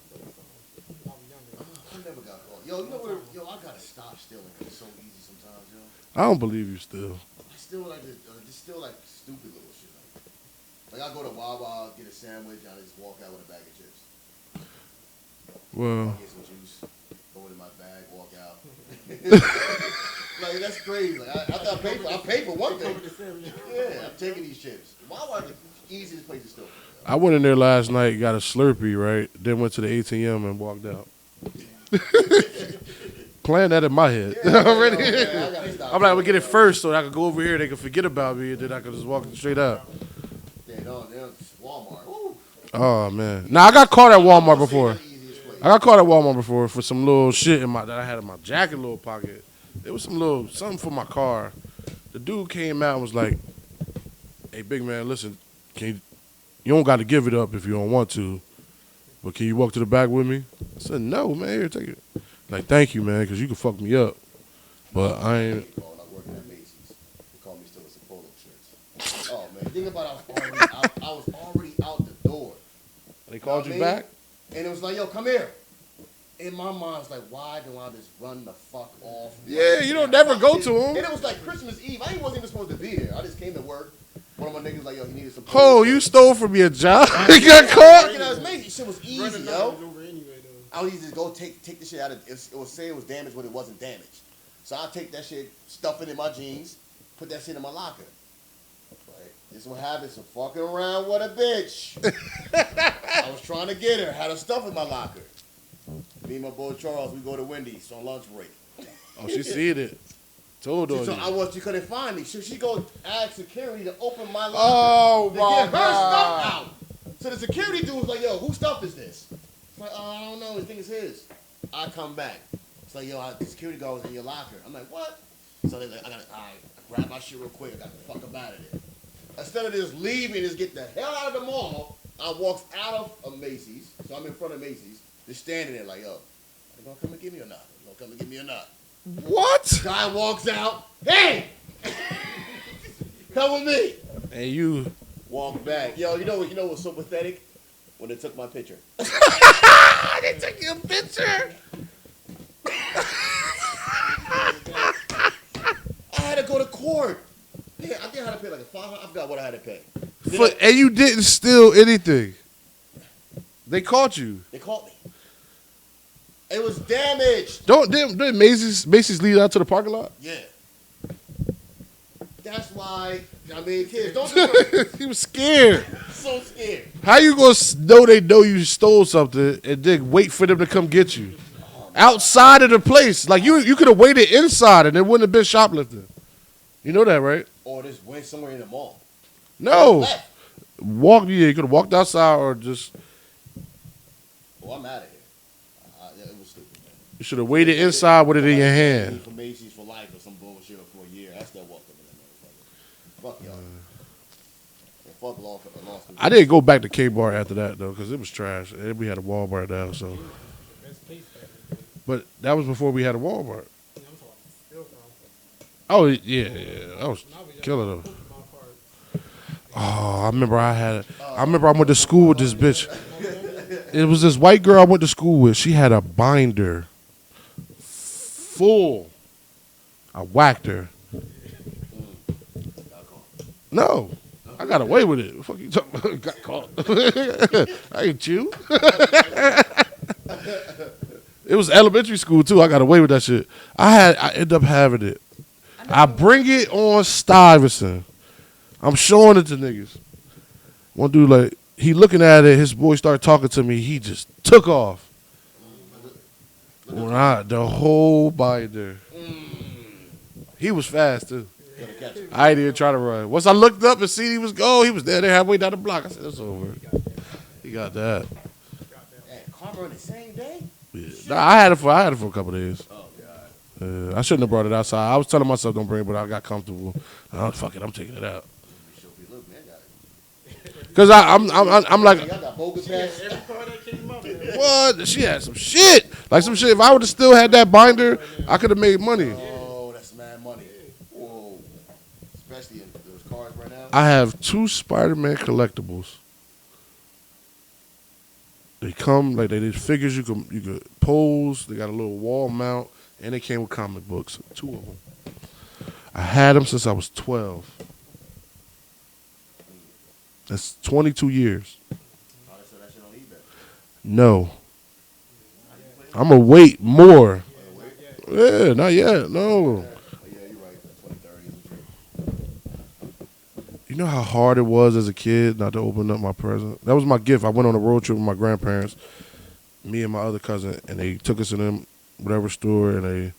I never got caught. Yo, you know what? Yo, I gotta stop stealing because it's so easy sometimes, yo. I don't believe you still. I still like just still like stupid little shit. Like I go to Wawa, get a sandwich, and I just walk out with a bag of chips. Well, Get some juice, go in my bag, walk out. Like that's crazy. Like I paid for one thing. Yeah, I'm taking these chips. Wawa is the easiest place to steal. I went in there last night, got a Slurpee, right? Then went to the ATM and walked out. Playing that in my head already. I'm like, I'm gonna get it first so I could go over here. They can forget about me, and then I could just walk straight out. Yeah, no, Walmart. Woo. Oh man, now I got caught at Walmart before. I got caught at Walmart before for some little shit that I had in my jacket, little pocket. It was something for my car. The dude came out and was like, "Hey, big man, listen, you don't got to give it up if you don't want to, but can you walk to the back with me?" I said, "No, man, here, take it." Like, thank you, man, because you can fuck me up, but I ain't. When I worked at Macy's, they called me stealing some polo shirts. Oh man, think about I was already out the door. They called you back, and it was like, "Yo, come here." In my mind, it's like, why do I just run the fuck off? Yeah, you don't never go to him. And it was like Christmas Eve. I wasn't even supposed to be there. I just came to work. One of my niggas was like, yo, he needed some. Oh, you stole from your job? You got caught? Working at Macy's, shit was easy, yo. I would just go take the shit out of it. It was say it was damaged when it wasn't damaged. So I take that shit, stuff it in my jeans, put that shit in my locker. Right? This is what happens from fucking around with a bitch. I was trying to get her. Had her stuff in my locker. Me and my boy Charles, we go to Wendy's on lunch break. Oh, she seen it. Told on you. She couldn't find me. She go ask security to open my locker. Oh, to my get her God. stuff out. So the security dude was like, yo, whose stuff is this? I'm like, I don't know. I think it's his. I come back. It's like, yo, the security guard was in your locker. I'm like, what? So they're like, I grab my shit real quick. I got the fuck up out of there. Instead of just leaving, just get the hell out of the mall, I walked out of a Macy's. So I'm in front of Macy's, just standing there like, yo, they gonna come and give me or not? They gonna come and give me or not? What? Guy walks out. Hey! Come with me. And you Walk back. Yo, you know what's so pathetic? When they took my picture. they took your picture. I had to go to court. Yeah, I think I had to pay like $500. I forgot what I had to pay. And you didn't steal anything. They caught you. They caught me. It was damaged. Didn't Macy's lead out to the parking lot? Yeah. That's why, I mean, kids, don't do it. He was scared. So scared. How you gonna know they know you stole something and then wait for them to come get you? Outside of the place. Like you could have waited inside and it wouldn't have been shoplifting. You know that, right? Or just went somewhere in the mall. No. You could have walked outside or just Oh, I'm out of here. It was stupid, man. you should have waited inside with it in your hand. For Macy's for life or some bullshit or for a year. I still walked up in that motherfucker. Fuck y'all. And fuck law. I didn't go back to K-Bar after that though, because it was trash. And we had a Walmart now, so. But that was before we had a Walmart. Oh yeah. I was killing them. Oh, I remember I went to school with this bitch. It was this white girl I went to school with. She had a binder full. I whacked her. No. I got away with it. What the fuck you talking about? Got caught. I ain't you. It was elementary school too. I got away with that shit. I ended up having it. I bring it on Stuyvesant. I'm showing it to niggas. One dude like he looking at it. His boy started talking to me. He just took off. The whole binder. He was fast too. I didn't even try to run. Once I looked up and see he was there. They halfway down the block. I said, "That's over." He got that. Karma on the same day? Yeah. Nah, I had it for a couple of days. Oh God. I shouldn't have brought it outside. I was telling myself don't bring it, but I got comfortable. Fuck it, I'm taking it out. Cause I'm like, what? She had some shit. Like some shit. If I would have still had that binder, I could have made money. Oh, that's mad money. Whoa. Especially in those cars right now. I have 2 Spider-Man collectibles. They come like they did figures you could pose. They got a little wall mount, and they came with comic books. 2 of them. I had them since I was 12. That's 22 years. No. I'm going to wait more. Yeah, not yet. No. You know how hard it was as a kid not to open up my present? That was my gift. I went on a road trip with my grandparents, me and my other cousin, and they took us in them whatever store, and they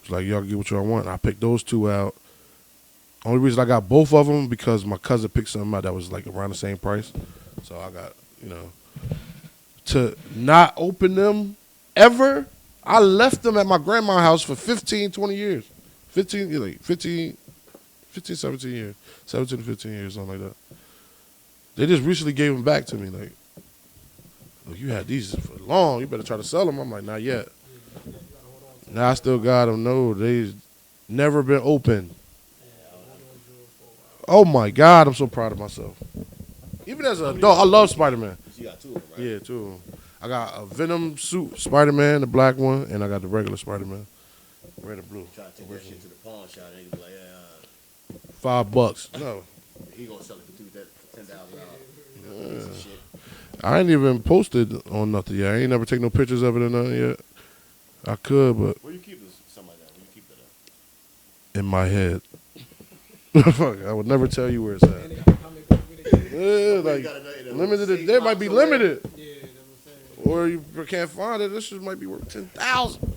was like, y'all get what y'all want. And I picked those 2 out. Only reason I got both of them because my cousin picked something out that was like around the same price. So I got, to not open them ever. I left them at my grandma's house for 15, 20 years. 17 years. 17 to 15 years, something like that. They just recently gave them back to me. Like, look, you had these for long. You better try to sell them. I'm like, not yet. Now I still got them. No, they never been open. Oh my God, I'm so proud of myself. Even as an adult, I love Spider-Man. You got 2 of them, right? Yeah, 2 of them. I got a Venom suit, Spider-Man, the black one, and I got the regular Spider-Man, red and blue. Try to take that shit to the pawn shop, and they be like, $5. No. He gonna sell it for $10,000. I ain't even posted on nothing yet. I ain't never taken no pictures of it or nothing yet. I could, but Where you keep this? Something like that. Where you keep that at? in my head. Fuck, I would never tell you where it's at. And they got the comic Yeah, like limited. They might be limited, Yeah, that's what I'm saying. or you can't find it. This shit might be worth 10,000.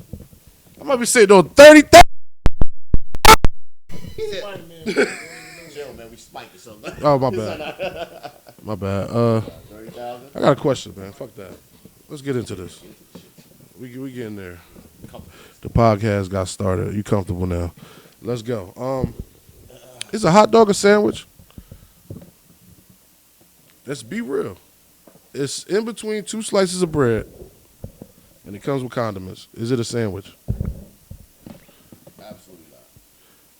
I might be sitting on 30,000. Chill, man. We spiked or something. Oh my bad. My bad. 30,000. I got a question, man. Fuck that. Let's get into this. We getting there. The podcast got started. You comfortable now? Let's go. Is a hot dog a sandwich? Let's be real. It's in between two slices of bread, and it comes with condiments. Is it a sandwich? Absolutely not.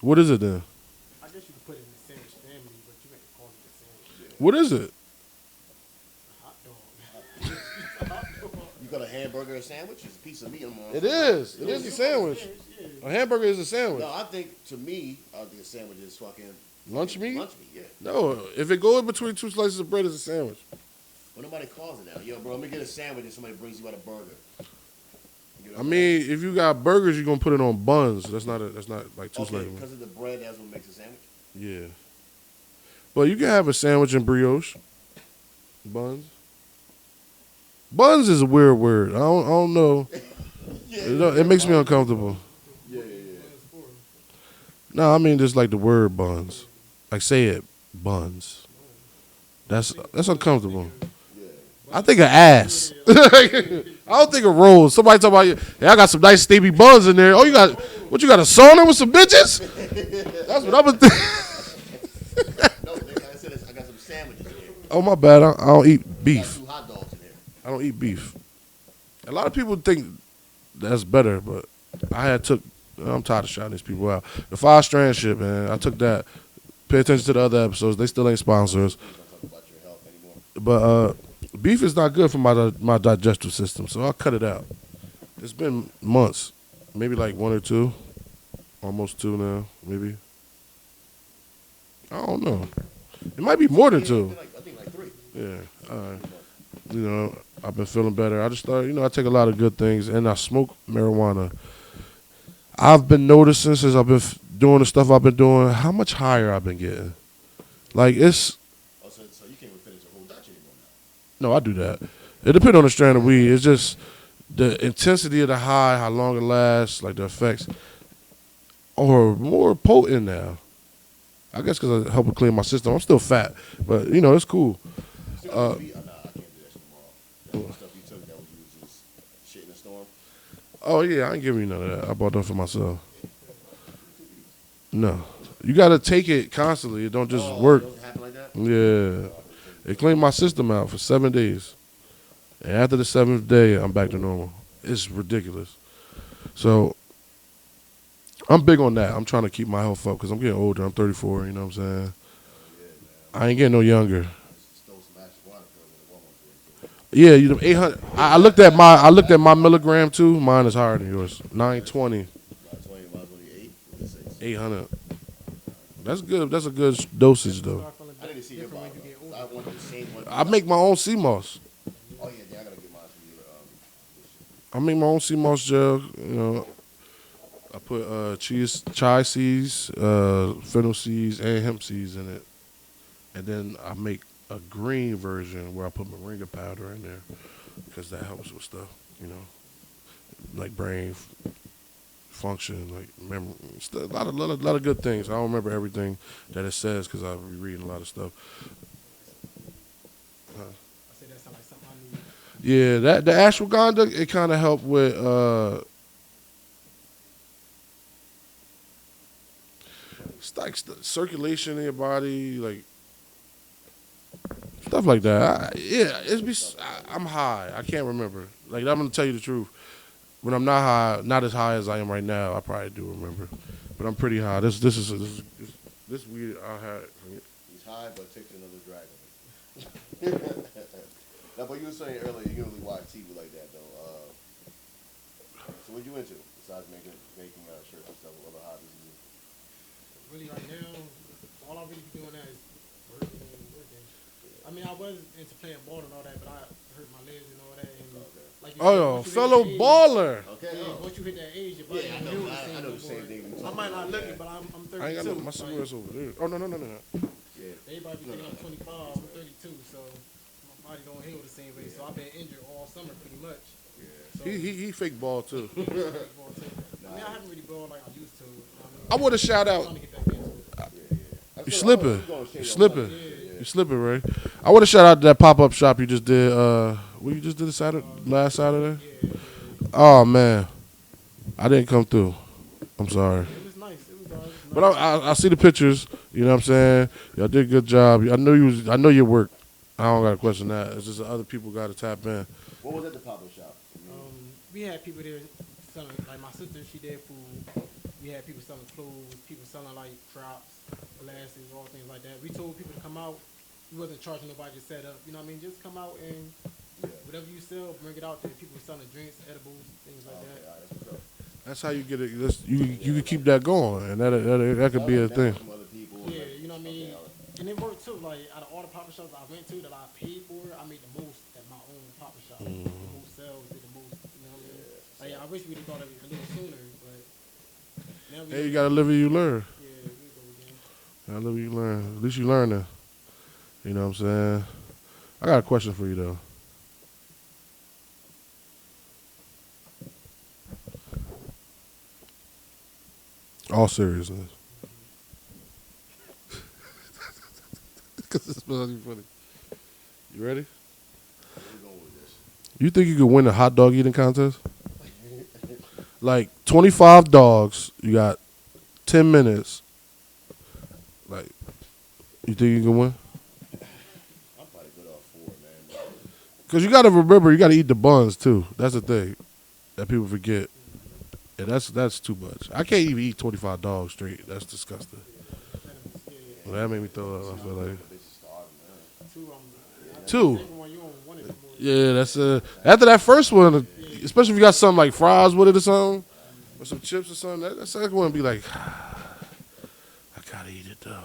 What is it then? I guess you could put it in the sandwich family, but you can't call it a sandwich. What is it? A hot dog. It's a hot dog. You got a hamburger or sandwich? It's a piece of meat. It is. It is a sandwich. A hamburger is a sandwich. No, I think to me, I think a sandwich is fucking Lunch meat? Lunch meat, yeah. No, if it goes between two slices of bread, it's a sandwich. Well, nobody calls it now. Yo, bro, let me get a sandwich and somebody brings you out a burger. I mean, if you got burgers, you're gonna put it on buns. That's not like two okay, slices. because of the bread, that's what makes a sandwich. Yeah. But you can have a sandwich and brioche. Buns. Buns is a weird word. I don't know. It makes me uncomfortable. Yeah. No, I mean just like the word buns. Like say it, buns. That's uncomfortable. I think of ass. I don't think of rolls. Somebody talk about, hey, I got some nice steamy buns in there. Oh, you got a sauna with some bitches? That's what I'm thinking. No, like I said, I got some sandwiches in here. Oh, my bad. I don't eat I got beef. 2 hot dogs in here. I don't eat beef. A lot of people think that's better, but I'm tired of shouting these people out. The 5-strand shit, man, I took that. Pay attention to the other episodes. They still ain't sponsors. Please don't talk about your health anymore. But beef is not good for my digestive system, so I'll cut it out. It's been months, maybe like 1 or 2, almost 2 now, maybe. I don't know. It might be more than 2. I think like 3. Yeah, all right. You know, I've been feeling better. I just started, I take a lot of good things, and I smoke marijuana. I've been noticing since I've been doing the stuff I've been doing, how much higher I've been getting. Like, it's... Oh, so you can't even finish a whole Dutch anymore No, now? I do that. It depends on the strand of weed. It's just the intensity of the high, how long it lasts, like the effects, are more potent now. I guess because I help it clean my system. I'm still fat, but, it's cool. Still nah, I can't do that shit tomorrow. That stuff you took that was just shit in the storm. Oh, yeah, I ain't giving you none of that. I bought them for myself. No. You got to take it constantly. It don't just work. It doesn't happen like that? Yeah. It cleaned my system out for 7 days. And after the 7th day, I'm back to normal. It's ridiculous. So, I'm big on that. I'm trying to keep my health up because I'm getting older. I'm 34, you know what I'm saying? I ain't getting no younger. Yeah, 800. I looked at my milligram too. Mine is higher than yours. 920. 800. That's good. That's a good dosage though. I need to see your bottle. I want the same one. I make my own sea moss. Oh yeah, I gotta get mine from you. I make my own sea moss gel. I put chai seeds, fennel seeds, and hemp seeds in it, and then I make a green version where I put moringa powder in there because that helps with stuff, like brain function, like memory, a lot of good things. I don't remember everything that it says because I've been reading a lot of stuff. I said that sounds like something I need. Yeah, the ashwagandha, it kind of helped with it's like circulation in your body, like stuff like that. I'm high. I can't remember. Like, I'm gonna tell you the truth. When I'm not high, not as high as I am right now, I probably do remember. But I'm pretty high. This weed I had. He's high, but takes another drag. Now, but you were saying earlier, you don't really watch TV like that, though. So what you into besides making shirts and stuff? What other hobbies you do? Really, right now, all I really be doing now is working. I mean, I was into playing ball and all that, but I hurt my legs and all that. And like you said, once you fellow hit that age, baller. Okay. Yeah, once you hit that age, your body Yeah, I know the same thing. I might not look it, but I'm 32. I ain't got my cigarettes over there. Oh, no. Yeah, Everybody be thinking I'm 25, I'm 32, so my body don't heal the same way. So I've been injured all summer pretty much. So He fake ball too. I mean, I haven't really balled like I used to. I want to shout I'm out. trying to get back into it. You slipping. You slipping. You slipping, Ray. I want to shout out that pop up shop you just did. What you just did last Saturday? Oh man, I didn't come through. I'm sorry. It was nice. It was nice. But I see the pictures. You know what I'm saying? Y'all did a good job. I know your work. I don't got to question that. It's just other people got to tap in. What was at the pop-up shop? We had people there selling, like my sister, she did food. We had people selling clothes, people selling like props, glasses, all things like that. We told people to come out. We wasn't charging nobody to set up. You know what I mean? Just come out and whatever you sell, bring it out there. People selling drinks, edibles, things like that. That's how you get it. You can keep that going, and that could be a thing. Yeah, you know what I mean? And it worked too. Like out of all the pop-up shops I went to that I paid for, I made the most at my own pop-up shop. The most sales, did the most. You know what I mean? Like, I wish we'd have thought of it a little sooner, but now we. Hey, you gotta live where you learn. Yeah, we go again. Gotta live where you learn. At least you learning. You know what I'm saying? I got a question for you though. All seriousness. Because it's supposed to be funny. You ready? You think you could win a hot dog eating contest? Like 25 dogs, you got 10 minutes. Like, you think you can win? I'm probably good off 4, man. Because you got to remember, you got to eat the buns too. That's the thing that people forget. Yeah, that's too much. I can't even eat 25 dogs straight. That's disgusting. Well, that made me throw up. I feel like two. Yeah, that's after that first one, especially if you got something like fries with it or something, or some chips or something. That second one be like, I gotta eat it though,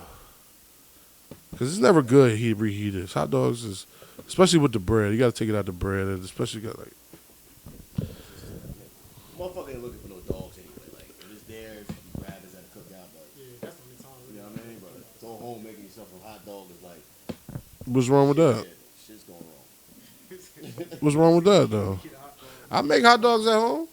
because it's never good. Reheated hot dogs is, especially with the bread. You gotta take it out the bread, and especially got like. Motherfucker ain't looking for no dogs anyway. Like, if it's there, if you grab it at a cookout, but That's the only time. you know what I mean? But go home making yourself a hot dog is like, What's wrong with that? shit's going wrong. What's wrong with that though? I make hot dogs at home.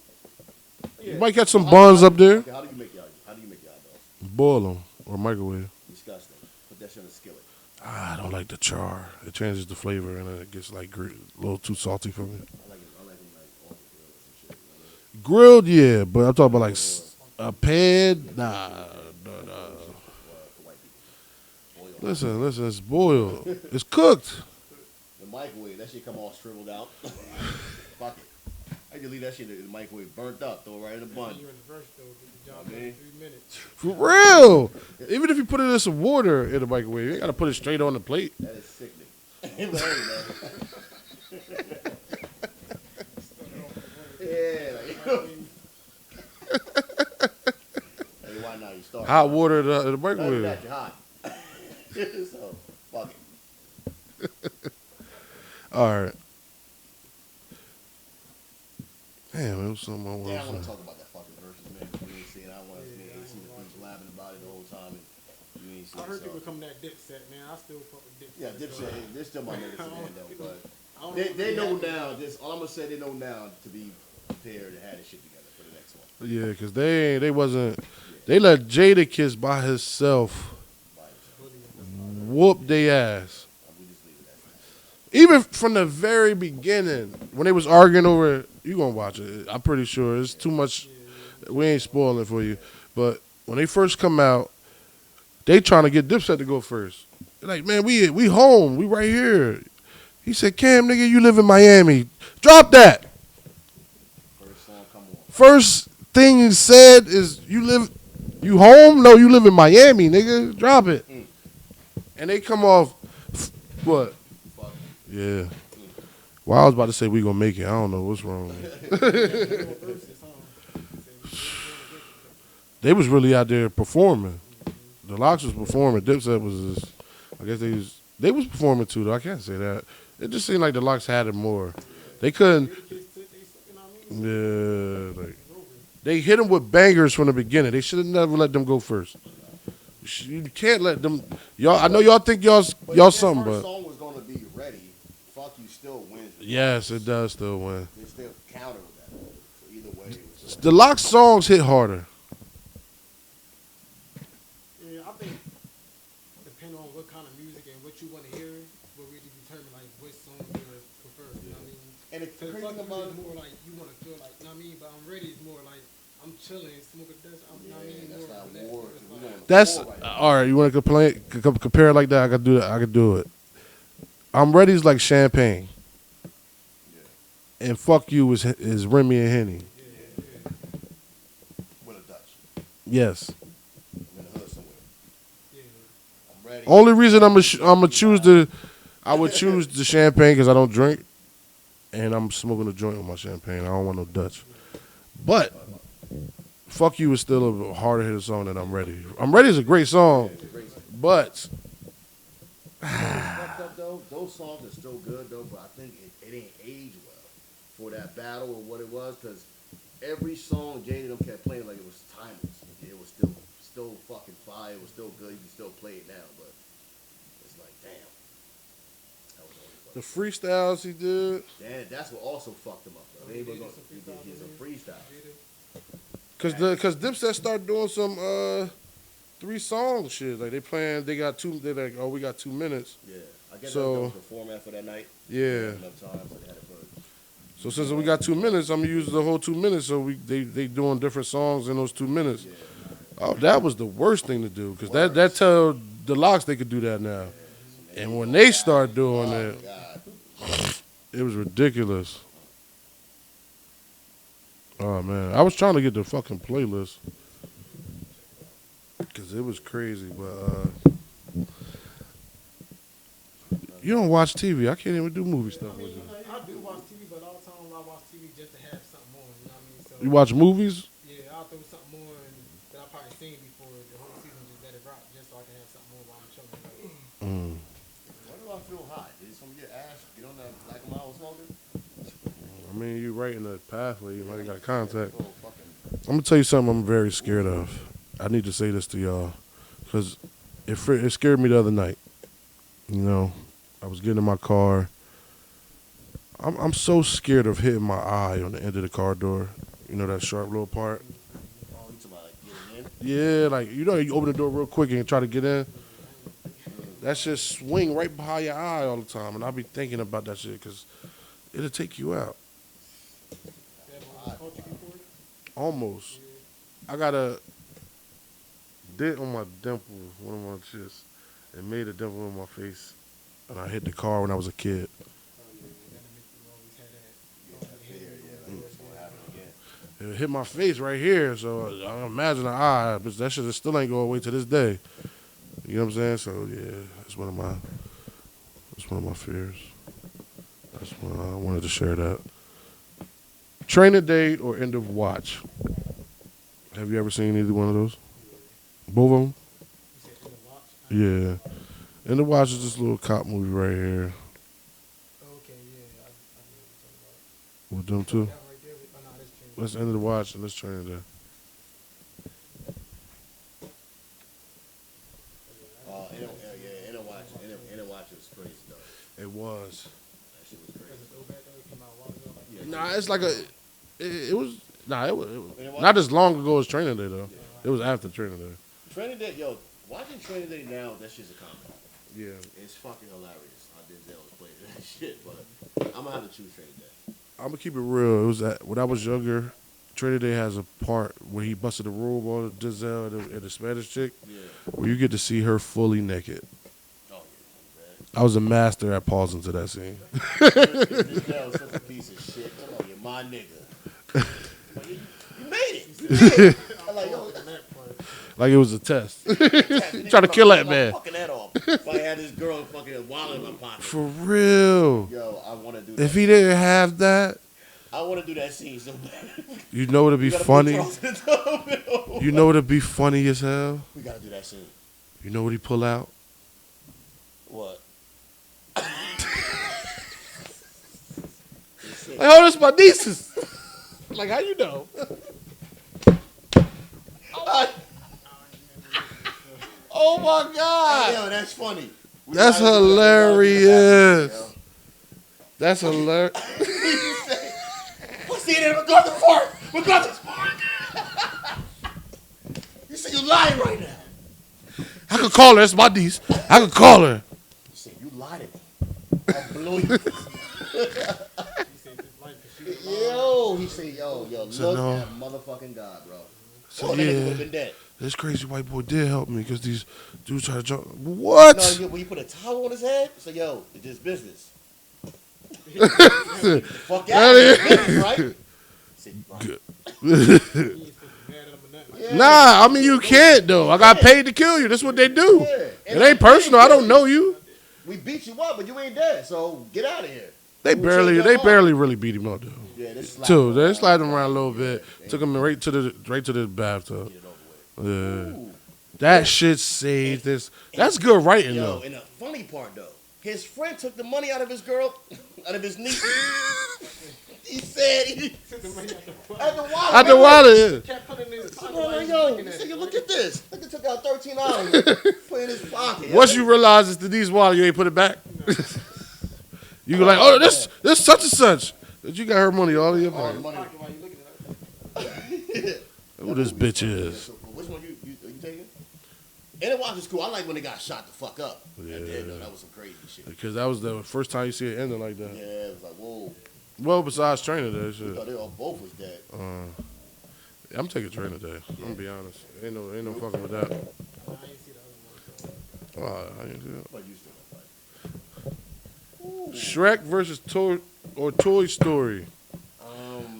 You might catch some buns up there. Okay, how do you make your hot dogs? Boil them or microwave. Disgusting. Put that shit in a skillet. I don't like the char. It changes the flavor and it gets like a little too salty for me. I like them like off the grill or some shit. You know Grilled, yeah, but I'm talking about like a pan. Nah. for white people. Boil. Listen, it's boiled. It's cooked. The microwave, that shit come all shriveled out. Fuck it. I just leave that shit in the microwave burnt up, throw it right in the bun. You're in the verse though, get the job done in 3 minutes. For real. Even if you put it in some water in the microwave, you ain't got to put it straight on the plate. That is sickening. But hey, man. Yeah, like, hey, why not? You start. Hot water in the Other than microwave. that, you're hot. So, fuck it. All right. Damn, it was something I Yeah, I wanted want to to say. talk about that fucking versus, man. You ain't seen it. I want to see AC the things blabbing about it the whole time, and you ain't seen I it. heard So. people coming that Dipset, man. I still fuck with Dipset. Yeah, Dipset, they're still my niggas, man, though. But I don't they know know what now. Just all I'm gonna say, they know now to be prepared to have this shit together for the next one. Yeah, because they wasn't. They let Jada Kiss by himself whoop their ass. We just leave it at that. Even from the very beginning, when they was arguing over it, you gonna watch it. I'm pretty sure it's too much. We ain't spoiling it for you, but when they first come out, they trying to get Dipset to go first. They're like, man, we home, we right here. He said, Cam, nigga, you live in Miami. Drop that. First song, come on. First thing he said is, you home? No, you live in Miami, nigga. Drop it. And they come off, what? Fuck. Yeah. Well, I was about to say we gonna make it. I don't know what's wrong. They was really out there performing. The Locks was performing. Dipset was just, I guess they was performing too, though. I can't say that. It just seemed like the Locks had it more. They couldn't. Yeah, like they hit them with bangers from the beginning. They should have never let them go first. You you can't let them. Y'all, I know y'all think y'all But if something, that first but song was gonna be ready, fuck you still wins. yes, it does still win. They still counter with that. So either way, it was The Lock songs hit harder. Yeah, I think depending on what kind of music and what you want to hear, will really determine like which song you prefer. You know what I mean? and the Because crazy fuck thing you about is it, more like you want to feel like, you know what I mean? But I'm ready is more like I'm chilling, smoking this. I'm, you know what I mean? that's More not relaxed, war. it's We like- going to That's war right now. all right. You want to compare it like that? I could do that. I could do it. I'm ready is like champagne, and fuck you is Remy and Henny. With a Dutch. Yes. I'm in the hood somewhere. Yeah. I'm ready. Only reason I would choose the champagne because I don't drink, and I'm smoking a joint with my champagne. I don't want no Dutch. But fuck you is still a harder hitter song than I'm ready. I'm ready is a great song, but Fucked up though. Those songs are still good though, but I think it ain't aged well for that battle or what it was, because every song Jay and them kept playing like it was timeless. It was still fucking fire. It was still good. You can still play it now, but it's like damn. That was only the fucking freestyles he did, damn. That's what also fucked him up though. They were going he did some freestyle. cause Dipset started doing some 3-song shit. Like they playing, they like, oh, we got 2 minutes. Yeah, I guess So- that was the format for that night. Yeah. Enough time, so they had to put. So since we got 2 minutes, I'm gonna use the whole 2 minutes. So they doing different songs in those 2 minutes. Yeah. Oh, that was the worst thing to do because that tell the Locks they could do that now. And when they start doing it, God. it was ridiculous. Oh man, I was trying to get the fucking playlist because it was crazy, but you don't watch TV. I can't even do movie stuff with you. I do watch TV, but all the time I watch TV just to have something on. You know what I mean? So You watch movies? yeah, I'll throw something on that I probably seen before the whole season, just let it rock, just so I can have something on while I'm chilling. Why do I feel hot? Did some of your ass get on that black and mild smoking? I mean, you right in the pathway. You might got contact. Oh, fucking. I'm gonna tell you something I'm very scared of. I need to say this to y'all because it scared me the other night. You know, I was getting in my car. I'm so scared of hitting my eye on the end of the car door. You know that sharp little part. Oh, you talking about like getting in? Yeah, like you know, you open the door real quick and try to get in. That shit swing right behind your eye all the time, and I'll be thinking about that shit because it'll take you out. Almost. I got a dent on my dimple, one of my chests, and made a dimple on my face, and I hit the car when I was a kid. It hit my face right here, so I imagine the eye, but that shit still ain't going away to this day. You know what I'm saying? So yeah, it's one of my fears. That's why I wanted to share that. Training date or end of watch? Have you ever seen either one of those? Both of them? Yeah. End of watch is this little cop movie right here Okay, yeah, I know what you're talking about. with them too. That right there, oh, no, that's changed. Let's end the watch and let's Training Day. Inner watch was crazy though. It was. That shit was crazy. Is it so bad though? It came out a while ago? Like, Nah, it's like it was not as long ago as Training Day though. It was after Training Day. Training Day, yo, watching Training Day now, that shit's a comedy. Yeah. It's fucking hilarious how Denzel was playing that shit, but I'm gonna have to choose Training Day. I'm gonna keep it real. It was when I was younger. Training Day has a part where he busted a robe on Denzel and the Spanish chick, Yeah. where you get to see her fully naked. Oh, I was a master at pausing to that scene. yeah, Denzel was such a piece of shit. Come on, you're my nigga. Like, you made it. You made it. I'm like, yo, Like it was a test. Trying to kill that man. Fucking that off. If I had this girl fucking wallet in my pocket. For real. Yo, I want to do that. If he didn't have that, I want to do that scene so bad. you know it'd be We gotta put funny. Charles in the middle. You know it'd be funny as hell. We gotta do that scene. You know what he pull out? What? Like, oh, that's my nieces. Like, how you know? Oh my God. Yo, that's funny. That's hilarious. That's hilarious. What's in it? We're going to fart. We're going to fart. You say you lying right now. I could call her. That's my niece. I could call her. You say you lied to me. I'll blow you. Yo, he said, yo, look at motherfucking God, bro. So, that nigga yeah, would've been dead. this crazy white boy did help me because these dudes try to jump. What? No, when you put a towel on his head, say, yo, it's just business. Fuck that. It's business, right? Say, right. Nah, I mean you can't though. I got paid to kill you. That's what they do. Yeah. It ain't personal. I don't know you. We beat you up, but you ain't dead. So get out of here. They barely really beat him up though. Yeah, they slapped Too. him They around. slid him around a little bit. Took him right to the bathtub. Get it over with. Yeah. Ooh. That shit saved this. That's good writing Yo, though. and the funny part though, his friend took the money out of his girl, out of his niece. He said At the wallet. Kept putting in his pocket. Yo, while he's yo, looking he at said, it, yo, right? look at this. Nigga took out $13, put in his pocket. Once you realize it's Denise wallet, you ain't put it back. You go like, oh, this such and such. But you got her money all in your all pocket. the money. Pocket while you looking at it. Who this bitch is? So, which one you taking? And it was cool. I like when they got shot the fuck up. Yeah. At the end, though. That was some crazy shit. Because that was the first time you see it ending like that. Yeah, it was like, whoa. Well, besides Trainer Day, I shit. thought they all both was dead. I'm taking Trainer Day. I'm gonna be honest. Ain't no fucking with that. I ain't see the other one. I didn't see that. But you still like. Shrek versus Toy Story.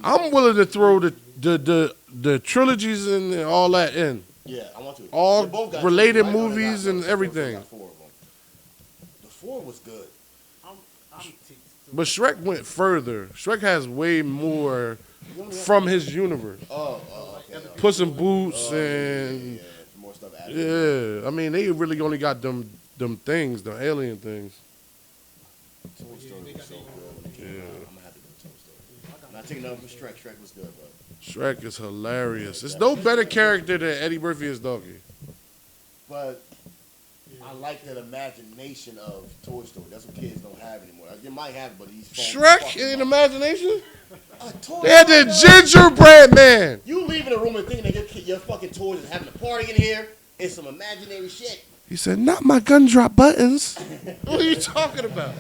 I'm willing to throw the trilogies and all that in. Yeah, I want to. All They both got related two, right? movies and They everything. got 4 of them. The 4 was good. I'm teased. But Shrek went further. Shrek has way more from his universe. Oh, okay. Puss in Boots and Yeah, more stuff added. yeah. I mean, they really only got them things, the alien things. Toy Story was so good when it came out. I'm gonna have to go Toy Story. Not taking nothing from Shrek. Shrek was good, but Shrek is hilarious. There's no better character than Eddie Murphy as Donkey. I like that imagination of Toy Story. That's what kids don't have anymore. You might have it, but these phones Shrek fucking in up. imagination? Toy They had the Story. gingerbread man. You leave in a room and thinking that your fucking toys is having a party in here. It's some imaginary shit. He said, "Not my gun drop buttons." What are you talking about?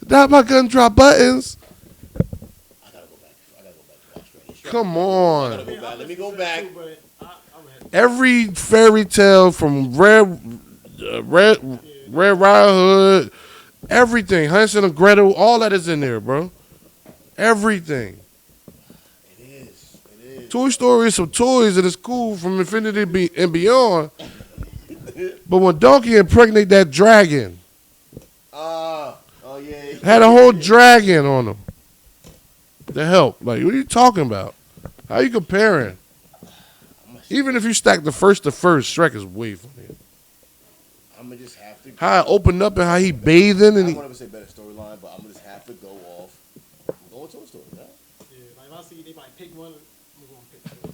Not my gun drop buttons. I gotta go back to watch Shrek. Come on. Let me go back. But I'm ahead. Every fairy tale from Red Riding Hood, everything, Hansel and Gretel, all that is in there, bro. Everything. It is. Toy Story is some toys and it's cool from infinity and beyond. But when Donkey impregnate that dragon, Oh yeah. had a whole dragon on him. To help. Like, what are you talking about? How you comparing? Even if you stack the first to first, Shrek is way funnier. I'm gonna just have to. How it opened up and how he bathing and I he, won't ever say better storyline, but I'm gonna just have to go off. I'm going Toy Story, man. Yeah, like if I see they might pick one, I'm gonna pick Toy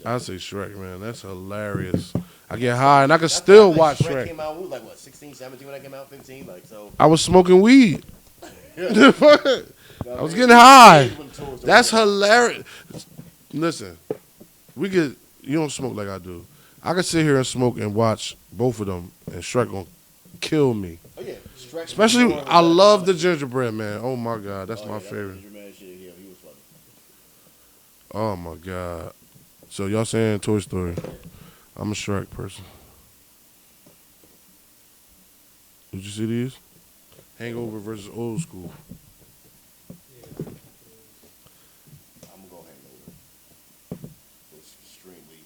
Story. I say Shrek, man. That's hilarious. I get high and I can still Like, watch Shrek Shrek. came out, we was like what, 16, 17 when that came out, 15, like so. I was smoking weed. Yeah. I was getting high. That's hilarious. Listen, you don't smoke like I do. I can sit here and smoke and watch both of them, and Shrek gonna kill me. Oh yeah, Shrek. Especially, I love the gingerbread man. Oh my god, that's my favorite. He was funny. Oh my god. So y'all saying Toy Story? I'm a Shrek person. Did you see these? Hangover versus Old School. I'm gonna go Hangover. It's extremely.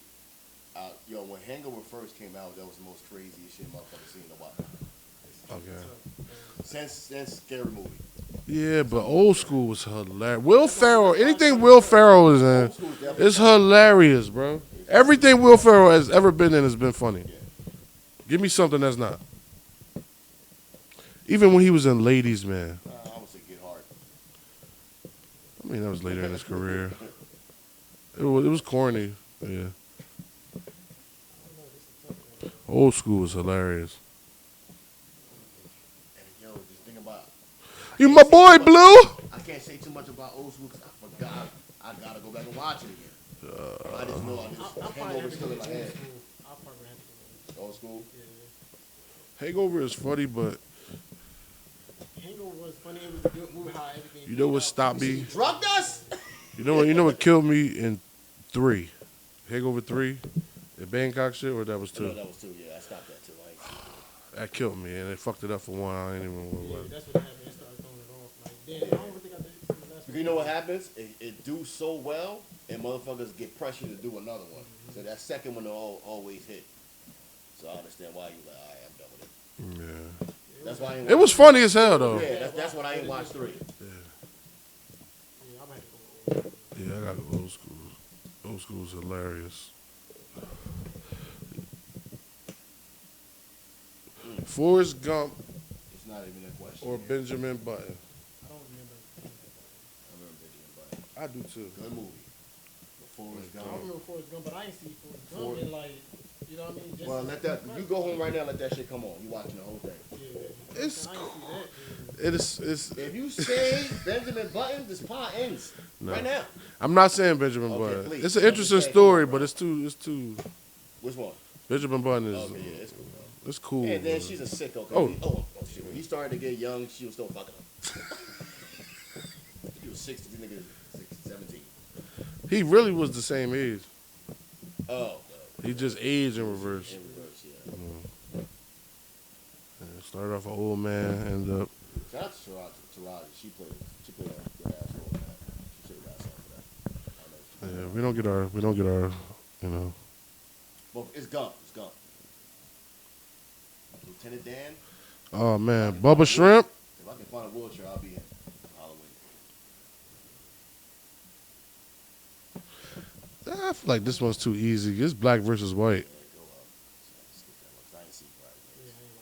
Yo, when Hangover first came out, that was the most craziest shit motherfucker seen in a while. Okay. Since Scary Movie. Yeah, but Old School was hilarious. Will Ferrell, anything Will Ferrell is in, it's hilarious, bro. Everything Will Ferrell has ever been in has been funny. Give me something that's not. Even when he was in Ladies Man. I would say Get Hard. I mean, that was later in his career. It was corny. Yeah. Old school was hilarious. And yo, just think about. You my boy, Blue. I can't say too much about old school because I forgot. I gotta go back and watch it again. I just know Hangover still in my head. I'll probably have to go Old school. Yeah. Hangover is funny, but Hangover was funny. It was a good movie. How everything. you know what stopped me? Drugged us. You know what killed me in 3? Hangover 3? The Bangkok shit, or that was 2? No, that was 2. Yeah, I stopped that too. I ain't seen it. That killed me, and it fucked it up for 1. I ain't even know Yeah, what it was. that's what happened. It started throwing it off. Like, damn, I don't think I did it. Because you know what happens? It do so well, and motherfuckers get pressured to do another one. So that second one always hit. So I understand why you like, all right, I'm done with it. Yeah. That's why I ain't It was funny as hell, though. Yeah, that's what I ain't watched 3. Yeah, I'm gonna have to go. Yeah, I got the old school. Old school's hilarious. Forrest Gump It's not even a question. or Benjamin Button? I don't remember. I remember Benjamin Button. I do too. Good movie. Before it's I don't gone. remember Forrest Gump, but I ain't see Forrest Gump in like, you know what I mean? Just Well, let that. You go home right now. Let that shit come on. You watching the whole thing. Yeah, It's I ain't see that. It's. If you say Benjamin Button, this pod ends right now. I'm not saying Benjamin Okay, Button. please. It's an Don't interesting say story, bro. but it's too. Which one? Benjamin Button is. Okay, yeah, it's cool. Bro. It's cool. And then man. she's a sicko. Oh. Oh shit. When he started to get young, she was still fucking him. He was 16, nigga, 17. He really was the same age. Oh, He just aged in reverse. in reverse, yeah. Yeah, started off an old man, ended up. Shout out to Taraji. She played a good ass role in that. She should have got something for that. I know. Yeah, we don't get our, you know. But it's Gump. It's Gump. Lieutenant Dan. Oh man, Bubba Shrimp. If I can find a wheelchair, I'll be in Halloween. I feel like this one's too easy. It's black versus white. Yeah, go up. Skip that one 'cause I ain't seen Bright Yeah, Lights. I ain't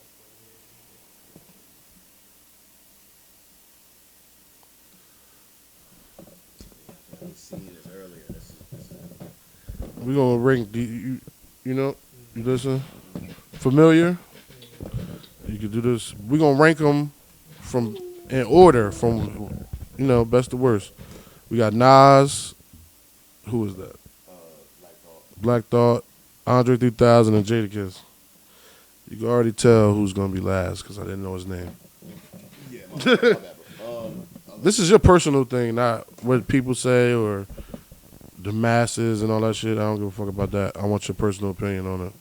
like I ain't seen this earlier. This is We gonna rank. You know, you listen. Familiar. You can do this. We gonna rank them from in order from best to worst. We got Nas. Who is that? like Black Thought, Andre 3000, and Jadakiss. You can already tell who's gonna be last because I didn't know his name. yeah, my bad, bro. This is your personal thing, not what people say or the masses and all that shit. I don't give a fuck about that. I want your personal opinion on it.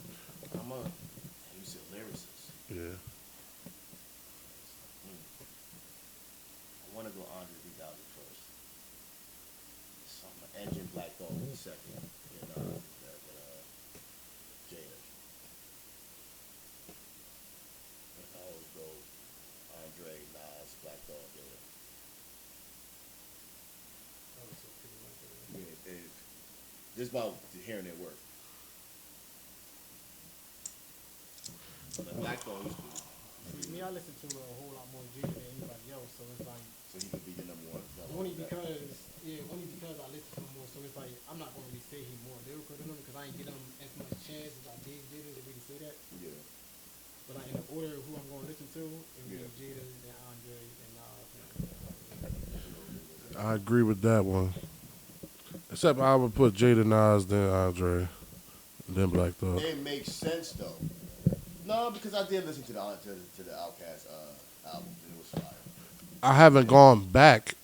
I'm a. You said lyricist. Yeah. I want to go Andre 3000 first. So I'm gonna edge in Black Thought in a second. And Jada. And I always go Andre, Nas, Black Thought, Jada. Yeah, just about hearing their work. But Black Thought used to, See, me, I listen to a whole lot more Jada than anybody else, so it's like so he could be the number one. only because I listen to him more. So it's like I'm not gonna really say he more lyrical than him because I ain't get him as much chance as I did Jada to really say that. Yeah. But like in the order of who I'm gonna listen to, it would be Yeah. Jada, then Andre, then Nas. I agree with that one. Except I would put Jada, Nas, then Andre, then Black Thought. It makes sense though. No, because I did listen to the Outkast album and it was fire. I haven't gone back,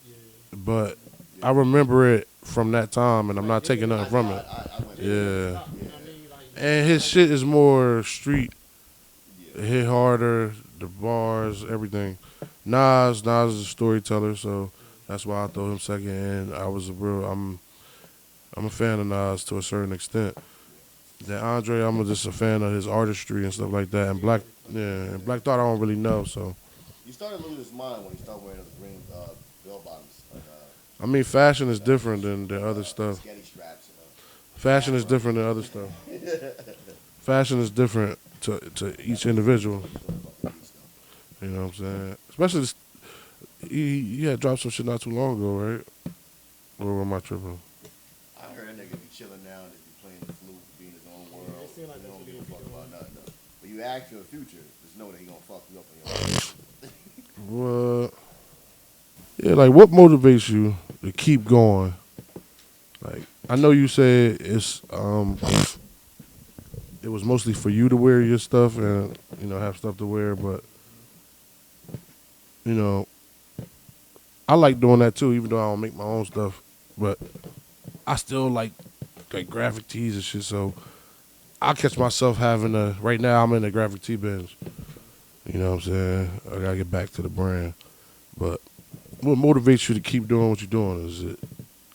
Yeah. but I remember it from that time, and I'm not taking nothing from it. I went Yeah. You know what I mean? Like, And his shit is more street. Yeah. It hit harder, the bars, everything. Nas is a storyteller, so that's why I throw him second. And I'm a fan of Nas to a certain extent. Then Andre, I'm just a fan of his artistry and stuff like that. And Black Thought I don't really know. So You started losing his mind when he started wearing those green bell bottoms, like I mean, fashion is different than the other stuff. sketty straps. Fashion is different than other stuff. Fashion is different to each individual. You know what I'm saying? Especially this, he had dropped some shit not too long ago, right? Or am I tripping? I heard that nigga be chilling now and just be playing the flute, being his own world. it seem like He that's don't what give he a be fuck doing. about nothing though. But you ask for the future, just know that he gonna fuck you up in your life. What? Yeah, like what motivates you to keep going? Like I know you said it was mostly for you to wear your stuff and have stuff to wear, but you know I like doing that too, even though I don't make my own stuff. But I still like graphic tees and shit. So I catch myself having right now I'm in a graphic tee binge. You know what I'm saying? I gotta get back to the brand. But what motivates you to keep doing what you're doing? Is it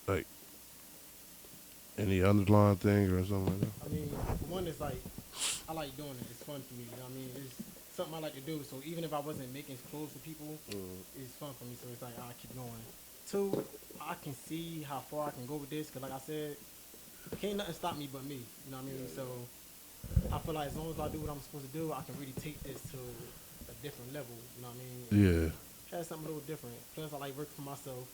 like any underlying thing or something like that? I mean, for one, it's like I like doing it. It's fun for me. You know what I mean? It's something I like to do. So even if I wasn't making clothes for people, it's fun for me. So it's like I keep going. Two, I can see how far I can go with this. Cause like I said, can't nothing stop me but me. You know what I mean? So I feel like as long as I do what I'm supposed to do, I can really take this to a different level. You know what I mean? Yeah. Try something a little different. Plus, I like working for myself.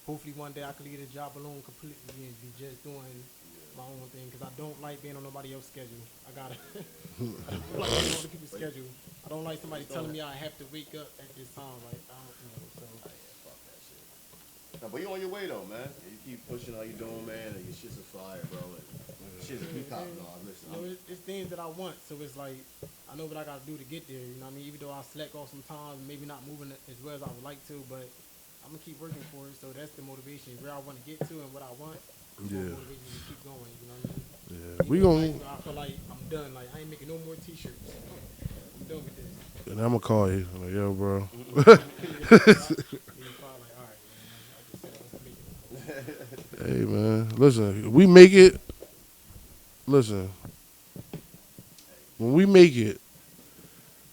Hopefully, one day I can leave the job alone completely and be just doing my own thing. Because I don't like being on nobody else's schedule. I gotta. I don't like being on other people's schedule. I don't like somebody telling me I have to wake up at this time. Like I don't, so. Fuck that shit. No, but you on your way though, man. You keep pushing how you doing, man, and your shit's a fire, bro. And shit's a keep hopping on. Listen, It's things that I want, so it's like I know what I gotta do to get there. You know what I mean? Even though I slack off sometimes, maybe not moving as well as I would like to, but I'm gonna keep working for it. So that's the motivation. Where I want to get to and what I want. Yeah. Motivate me to keep going. You know what I mean? Yeah. We Even though, gonna. like, I feel like I'm done. Like I ain't making no more T-shirts. I'm done with this. And I'm gonna call you. I'm like, yo, bro. Then you probably like, all right, man. I just said I was making it. Hey, man. Listen, we make it. Listen. When we make it,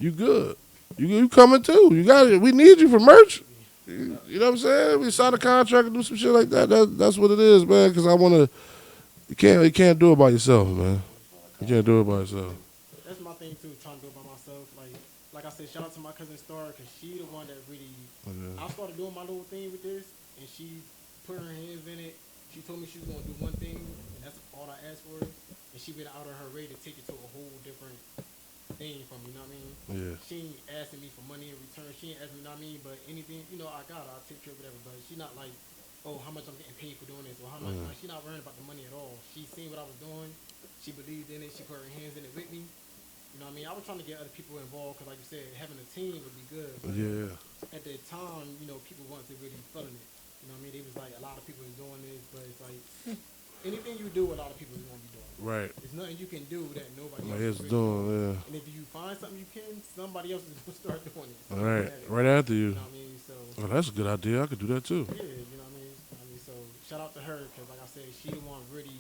you good. You coming too. You got it. We need you for merch. You know what I'm saying? We sign a contract and do some shit like that. That's what it is, man. Because I want to. You can't do it by yourself, man. You can't do it by yourself. That's my thing too, trying to do it by myself. Like I said, shout out to my cousin Star, because she the one that really. Okay. I started doing my little thing with this, and she put her hands in it. She told me she was gonna do one thing, and that's all I asked for. And she went out of her way to take it to a whole different thing from me. You know what I mean? Yeah. She ain't asking me for money in return. She ain't asking me, you know what I mean? But anything, I got her. I'll take care of whatever. But she not like, oh, how much I'm getting paid for doing this, or how much. Like, she not worrying about the money at all. She seen what I was doing. She believed in it. She put her hands in it with me. You know what I mean? I was trying to get other people involved because, like you said, having a team would be good. But Yeah. at that time, people wasn't really feeling it. You know what I mean? They was like, a lot of people is doing this, but it's like, anything you do, a lot of people is going to be doing. Right. There's nothing you can do that nobody Like else it's is really doing, yeah. And if you find something you can, somebody else is going to start doing it. So All right. yeah, Right after you. You know what I mean? So, Oh, that's a good idea. I could do that too. yeah, you know what I mean? So, shout out to her because, like I said, she the one really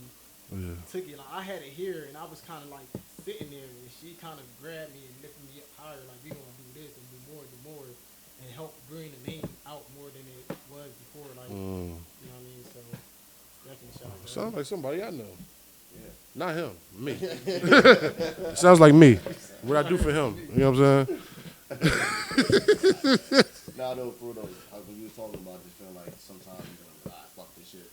Yeah. took it. Like, I had it here, and I was kind of like sitting there, and she kind of grabbed me and lifted me up higher, like, we gonna do this and do more, and help bring the name out more than it was before. Like, you know what I mean? So, definitely shout out to her. Sounds like somebody I know. Yeah. Not him. Me. Sounds like me. What I do for him. You know what I'm saying? Nah, though, for though, when you were talking about just feeling like sometimes fuck this shit.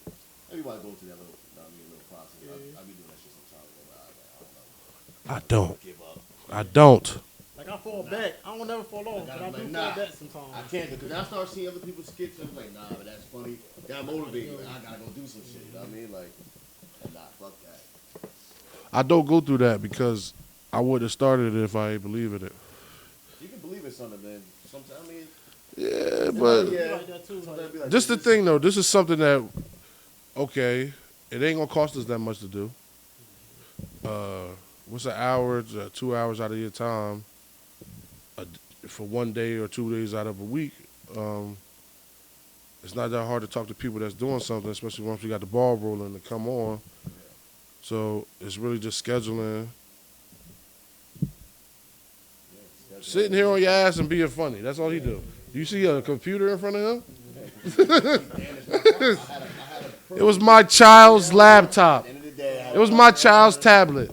Everybody go through that little, little process. I be doing that shit sometimes. I don't know. I don't. Give up. I don't. Like, I fall back. I don't never fall off, but I do fall back sometimes. I can't, because I start seeing other people's skits and I'm like, nah, but that's funny. That motivates me. I gotta go do some shit. You know what I mean? Like, nah, fuck that. I don't go through that because I would have started it if I ain't believe in it. You can believe in something, man. Sometimes, I mean, Yeah, but yeah. Like that too. Sometimes Like, be like, this the thing though. This is something that, okay, it ain't gonna cost us that much to do. What's an hour, 2 hours out of your time for one day or 2 days out of a week? It's not that hard to talk to people that's doing something, especially once we got the ball rolling to come on. So it's really just scheduling. Sitting here on your ass and being funny. That's all he do. You see a computer in front of him? It was my child's laptop. It was my child's tablet.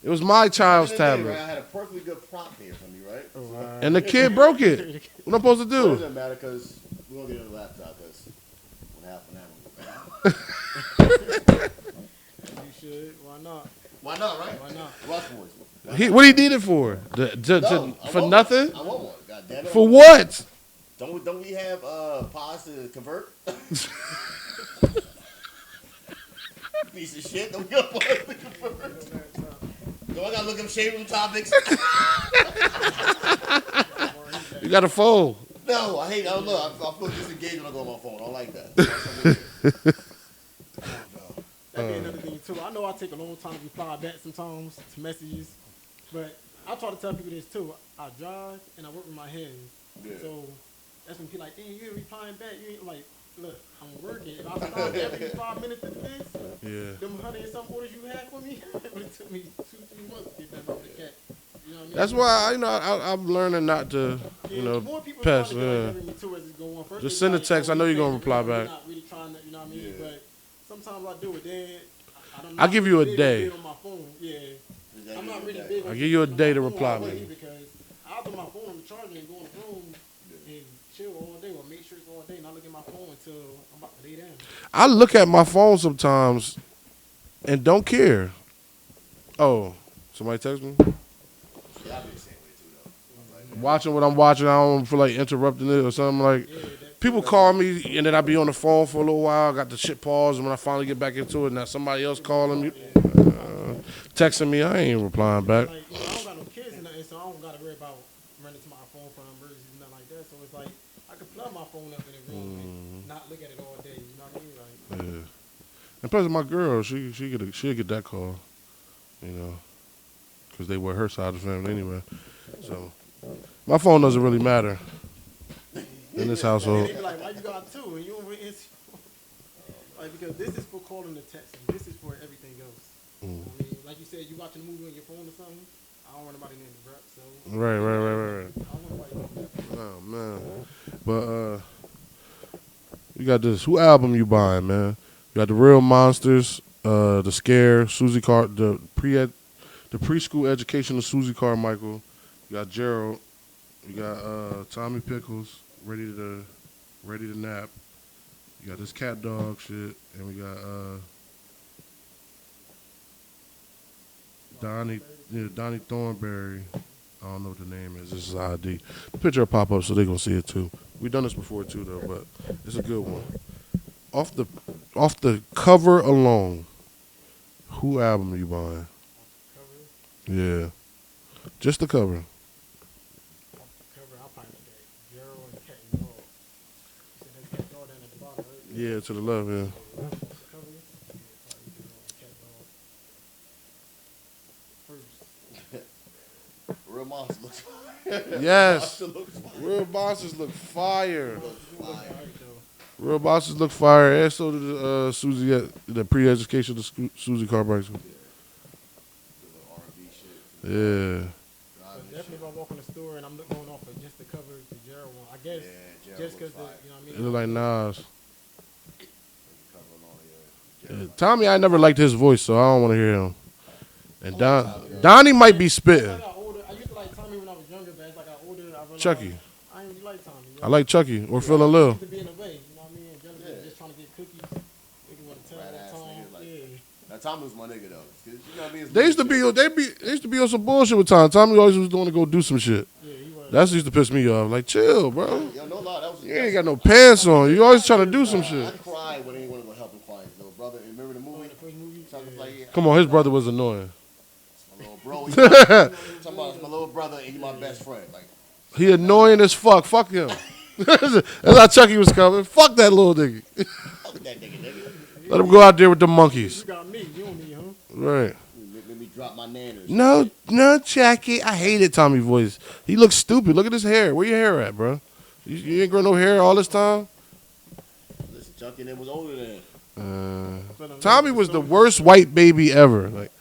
It was my child's tablet. I had a perfectly good prop here for me, right? And the kid broke it. What I'm supposed to It do? doesn't matter because we're going to get a laptop because what happened now? should. Why not? Why not, right? Why not? Watch boys. What he need it for? No, I For want nothing? One. I want one. God damn it. For what? Don't we have pods to convert? Piece of shit. Don't we got pods to convert? Do I gotta look up shade room topics? You got a phone. No, I don't know. I feel disengaged when I go on my phone. I don't like that. That'd be another thing too. I know I take a long time to reply back sometimes to messages, but I try to tell people this too. I drive and I work with my hands, so that's when people like, "Damn, you ain't replying back." You ain't like, look, I'm working. If I stop every 5 minutes to do this, them 100 and some orders you had for me, it would have took me 2-3 months to get that over the cat. You know what I mean? That's why I'm learning not to, more people pass. try to get me too as it's going on. First Just they send a like, text. I know you're gonna reply back. Not really trying to, you know what I mean? But sometimes I do it. Then I'll give you a day. On my phone. Yeah, I'm not really big. I'll give you a day to reply me. Because I'll do my phone on the charger and go in the room and chill all day or make sure it's all day, and I look at my phone until I'm about to lay down. I look at my phone sometimes and don't care. Oh, somebody text me? Yeah, I be the same way too, though. Watching what I'm watching, I don't feel like interrupting it or something like. People call me and then I be on the phone for a little while. Got the shit paused, and when I finally get back into it, now somebody else calling me, texting me. I ain't replying back. Like, I don't got no kids and nothing, so I don't got to worry about running to my phone for emergencies and nothing like that. So it's like I could plug my phone up in the room and not look at it all day. You know what I mean? Like, And plus, my girl, she'll get that call, because they were her side of the family anyway. So my phone doesn't really matter in this household. they be like, why you got two and you don't really answer? Like, because this is for calling the text and this is for everything else. I mean, like you said, you watching a movie on your phone or something. I don't want nobody to interrupt. So Right. I don't want nobody to Oh man, but you got this. Who album you buying, man? You got the Real Monsters, the Scare, Susie the preschool education of Susie Carmichael. You got Gerald. You got Tommy Pickles, ready to nap. You got this cat dog shit, and we got Donnie Thornberry. I don't know what the name is. This is ID. The picture will pop up so they gonna see it too. We've done this before too though, but it's a good one. Off the cover alone, who album you buying? cover. Yeah, just the cover. I'll probably look at Gerald and Cat and Dog. You said there's Cat Dog down at the bottom, right? Yeah, to the left. Yeah. Cover. Cat Dog. First. Real monster looks fire. Yes. Monster looks fire. Real bosses look fire. Fire. Real bosses look fire. And so did Susie, the pre-education of Susie Carmichael. R&B shit. Yeah. But definitely if I walk in the store and I'm going off of just the cover of the Gerald one, I guess just because you know what I mean. It look like Nas. Cover and all, Yeah. Tommy, I never liked his voice, so I don't want to hear him. And Donnie might be spitting. I got older. I used to like Tommy when I was younger, but as I got older, I realized Chucky. I ain't really like Tommy. I like Chucky or Phil and Lil. To be in the way, you know what I mean? And Jelly just trying to get cookies. They can want to tell all Badass the time. niggas like Yeah. Now Tommy was my nigga though. 'Cause you know what I mean? It's They used to be on some bullshit with Tommy. Tommy always was doing to go do some shit. Yeah, he was. That used to piss me off. Like, chill, bro. Yo, no lie, that was You ain't got no pants on. You always trying to do some I shit. cried when anyone would help him find his little brother. Remember the movie? The first movie. Something like, yeah, Come on, his brother was annoying. my little bro. Talking about it's my little brother and he's my best friend. Like, He annoying as fuck. Fuck him. That's how Chucky was coming. Fuck that little nigga. fuck that nigga. Let him go out there with the monkeys. You got me. You don't me, huh? Right. Made me drop my nanners. No, Chucky. I hated Tommy's voice. He looks stupid. Look at his hair. Where your hair at, bro? You ain't grown no hair all this time? Listen, Chucky and them was older than. Tommy was the worst white baby ever. Like,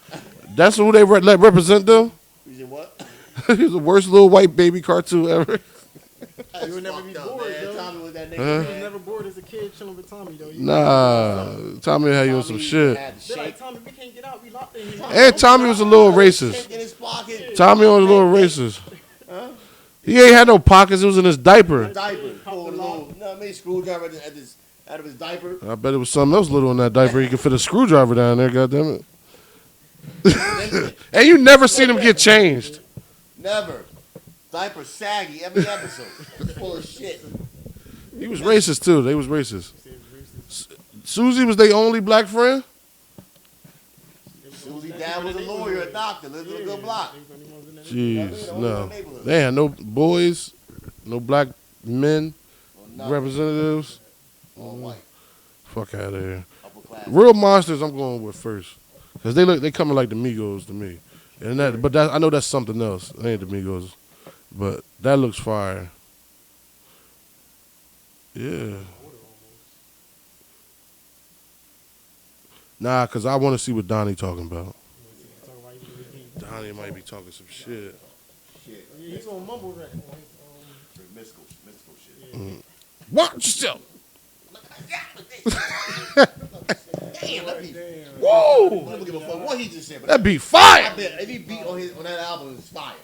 that's who they let represent them. You said what? He was the worst little white baby cartoon ever. You would never be bored, man. though. Tommy was that nigga. You was Man. never bored as a kid chilling with Tommy, though. Nah, Tommy had you on some Tommy shit. had the They're like, shake Tommy, we can't get out. We locked in here. And Tommy was a little racist. in his pocket. Tommy was a little racist. He ain't had no pockets. It was in his diaper. Diaper. Pulled a little, you know what I mean? Screwdriver out of his diaper. I bet it was something else little in that diaper. He could fit a screwdriver down there. Goddamn it. And you never seen him get changed. Never. Diaper saggy every episode. Full of shit. He was racist too. They was racist. Said racist. Susie was their only black friend. Susie dad was a lawyer, a doctor, lived in a good block. Jeez, no. They had no boys, no black men, representatives. All white. Fuck out of here. Upper class. Real monsters, I'm going with first, cause they coming like the Migos to me, and I know that's something else. It ain't the Migos, but that looks fire. Yeah. Nah, cause I want to see what Donnie talking about. Donnie might be talking some shit. Shit. Yeah, he's on mumble rap. Mystical shit. Watch yourself. Damn, that beat. Whoa, I don't give a fuck what he just said, but that beat I fire. bet any beat on that album is fire.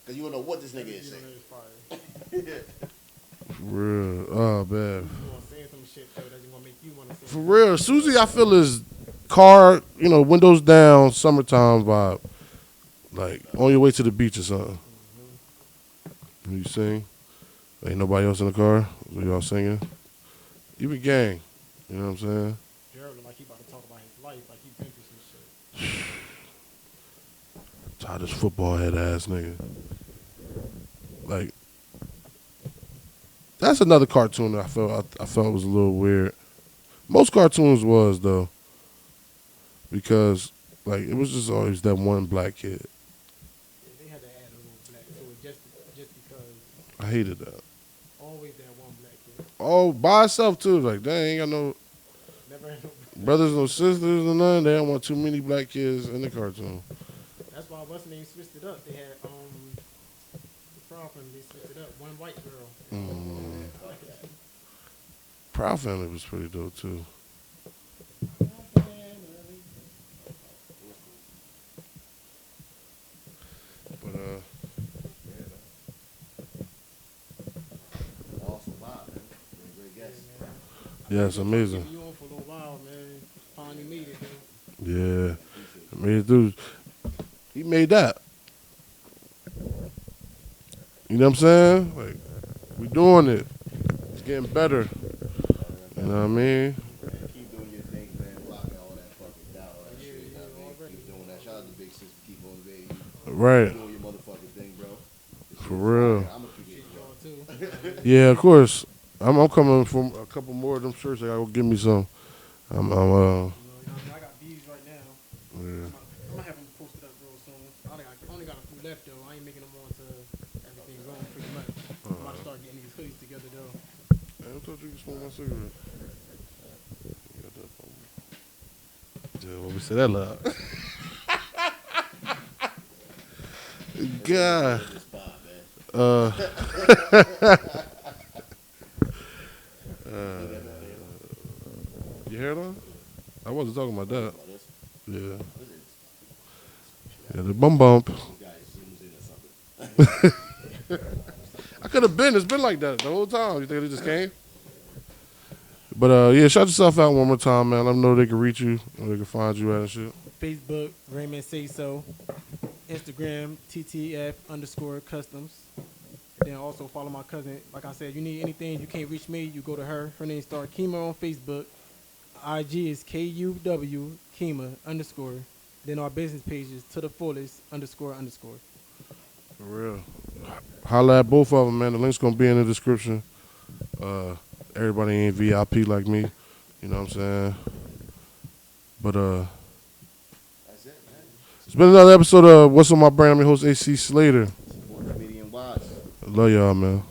Cause you don't know what this nigga is saying. For real. Oh man. Saying some shit though that's gonna make you want to say. For real, Susie, I feel is car, windows down, summertime vibe. Like on your way to the beach or something. You sing. Ain't nobody else in the car. We all singing. Even gang. You know what I'm saying? Gerald look like he about to talk about his life, like he been through some shit. Tired this football head ass nigga. Like, that's another cartoon that I felt was a little weird. Most cartoons was though, because like it was just always that one black kid. Yeah, they had to add a little black to it just because I hated that. always that one black kid. Oh, by itself too. Like they ain't got no Never had no. brothers, no sisters, or nothing. They don't want too many black kids in the cartoon. That's why what's the name switched it up. They had the problem. They switched it up. One white girl. Proud Family was pretty dope too. But Awesome vibe, man. Great guest. yeah, it's amazing. You on for a little while, man. Finally made it, though. Yeah, I mean, dude, he made that. You know what I'm saying? Like, we doing it. It's getting better. You know what I mean? Keep doing your thing, man. Blocking all that fucking doubt, all that shit. You know what I mean? Keep doing that. Shout out to Big Sis for keep motivating you. Right. Keep doing your motherfucking thing, bro. For real. I'm gonna keep it Y'all, too. Yeah, of course. I'm coming from a couple more of them shirts. I gotta go give me some. You know, I got these right now. Yeah. I'm gonna have them posted up real soon. I only got a few left, though. I ain't making them on to everything wrong pretty much. I'm about to start getting these hoodies together, though. Hey, I thought you could smoke my cigarette. You got that phone. Yeah, what we say that loud. God. this vibe, man. You hear it on? I wasn't talking about that. Oh, this- Yeah. what is it? Yeah, the bump. This guy zooms in or something. I could have been. It's been like that the whole time. You think they just came? But yeah, shout yourself out one more time, man. Let them know they can reach you, or they can find you at and shit. Facebook, Raymond Say So. Instagram, TTF_customs. Then also follow my cousin. Like I said, you need anything, you can't reach me, you go to her. Her name's Star Kima on Facebook. IG is KUW Kima_. Then our business page is to the fullest __. For real. Holla at both of them, man. The link's gonna be in the description. Everybody ain't VIP like me. You know what I'm saying? But That's it, man. it's been another episode of What's on My Brain. I'm your host AC Slater. Support comedian Wats. Love y'all, man.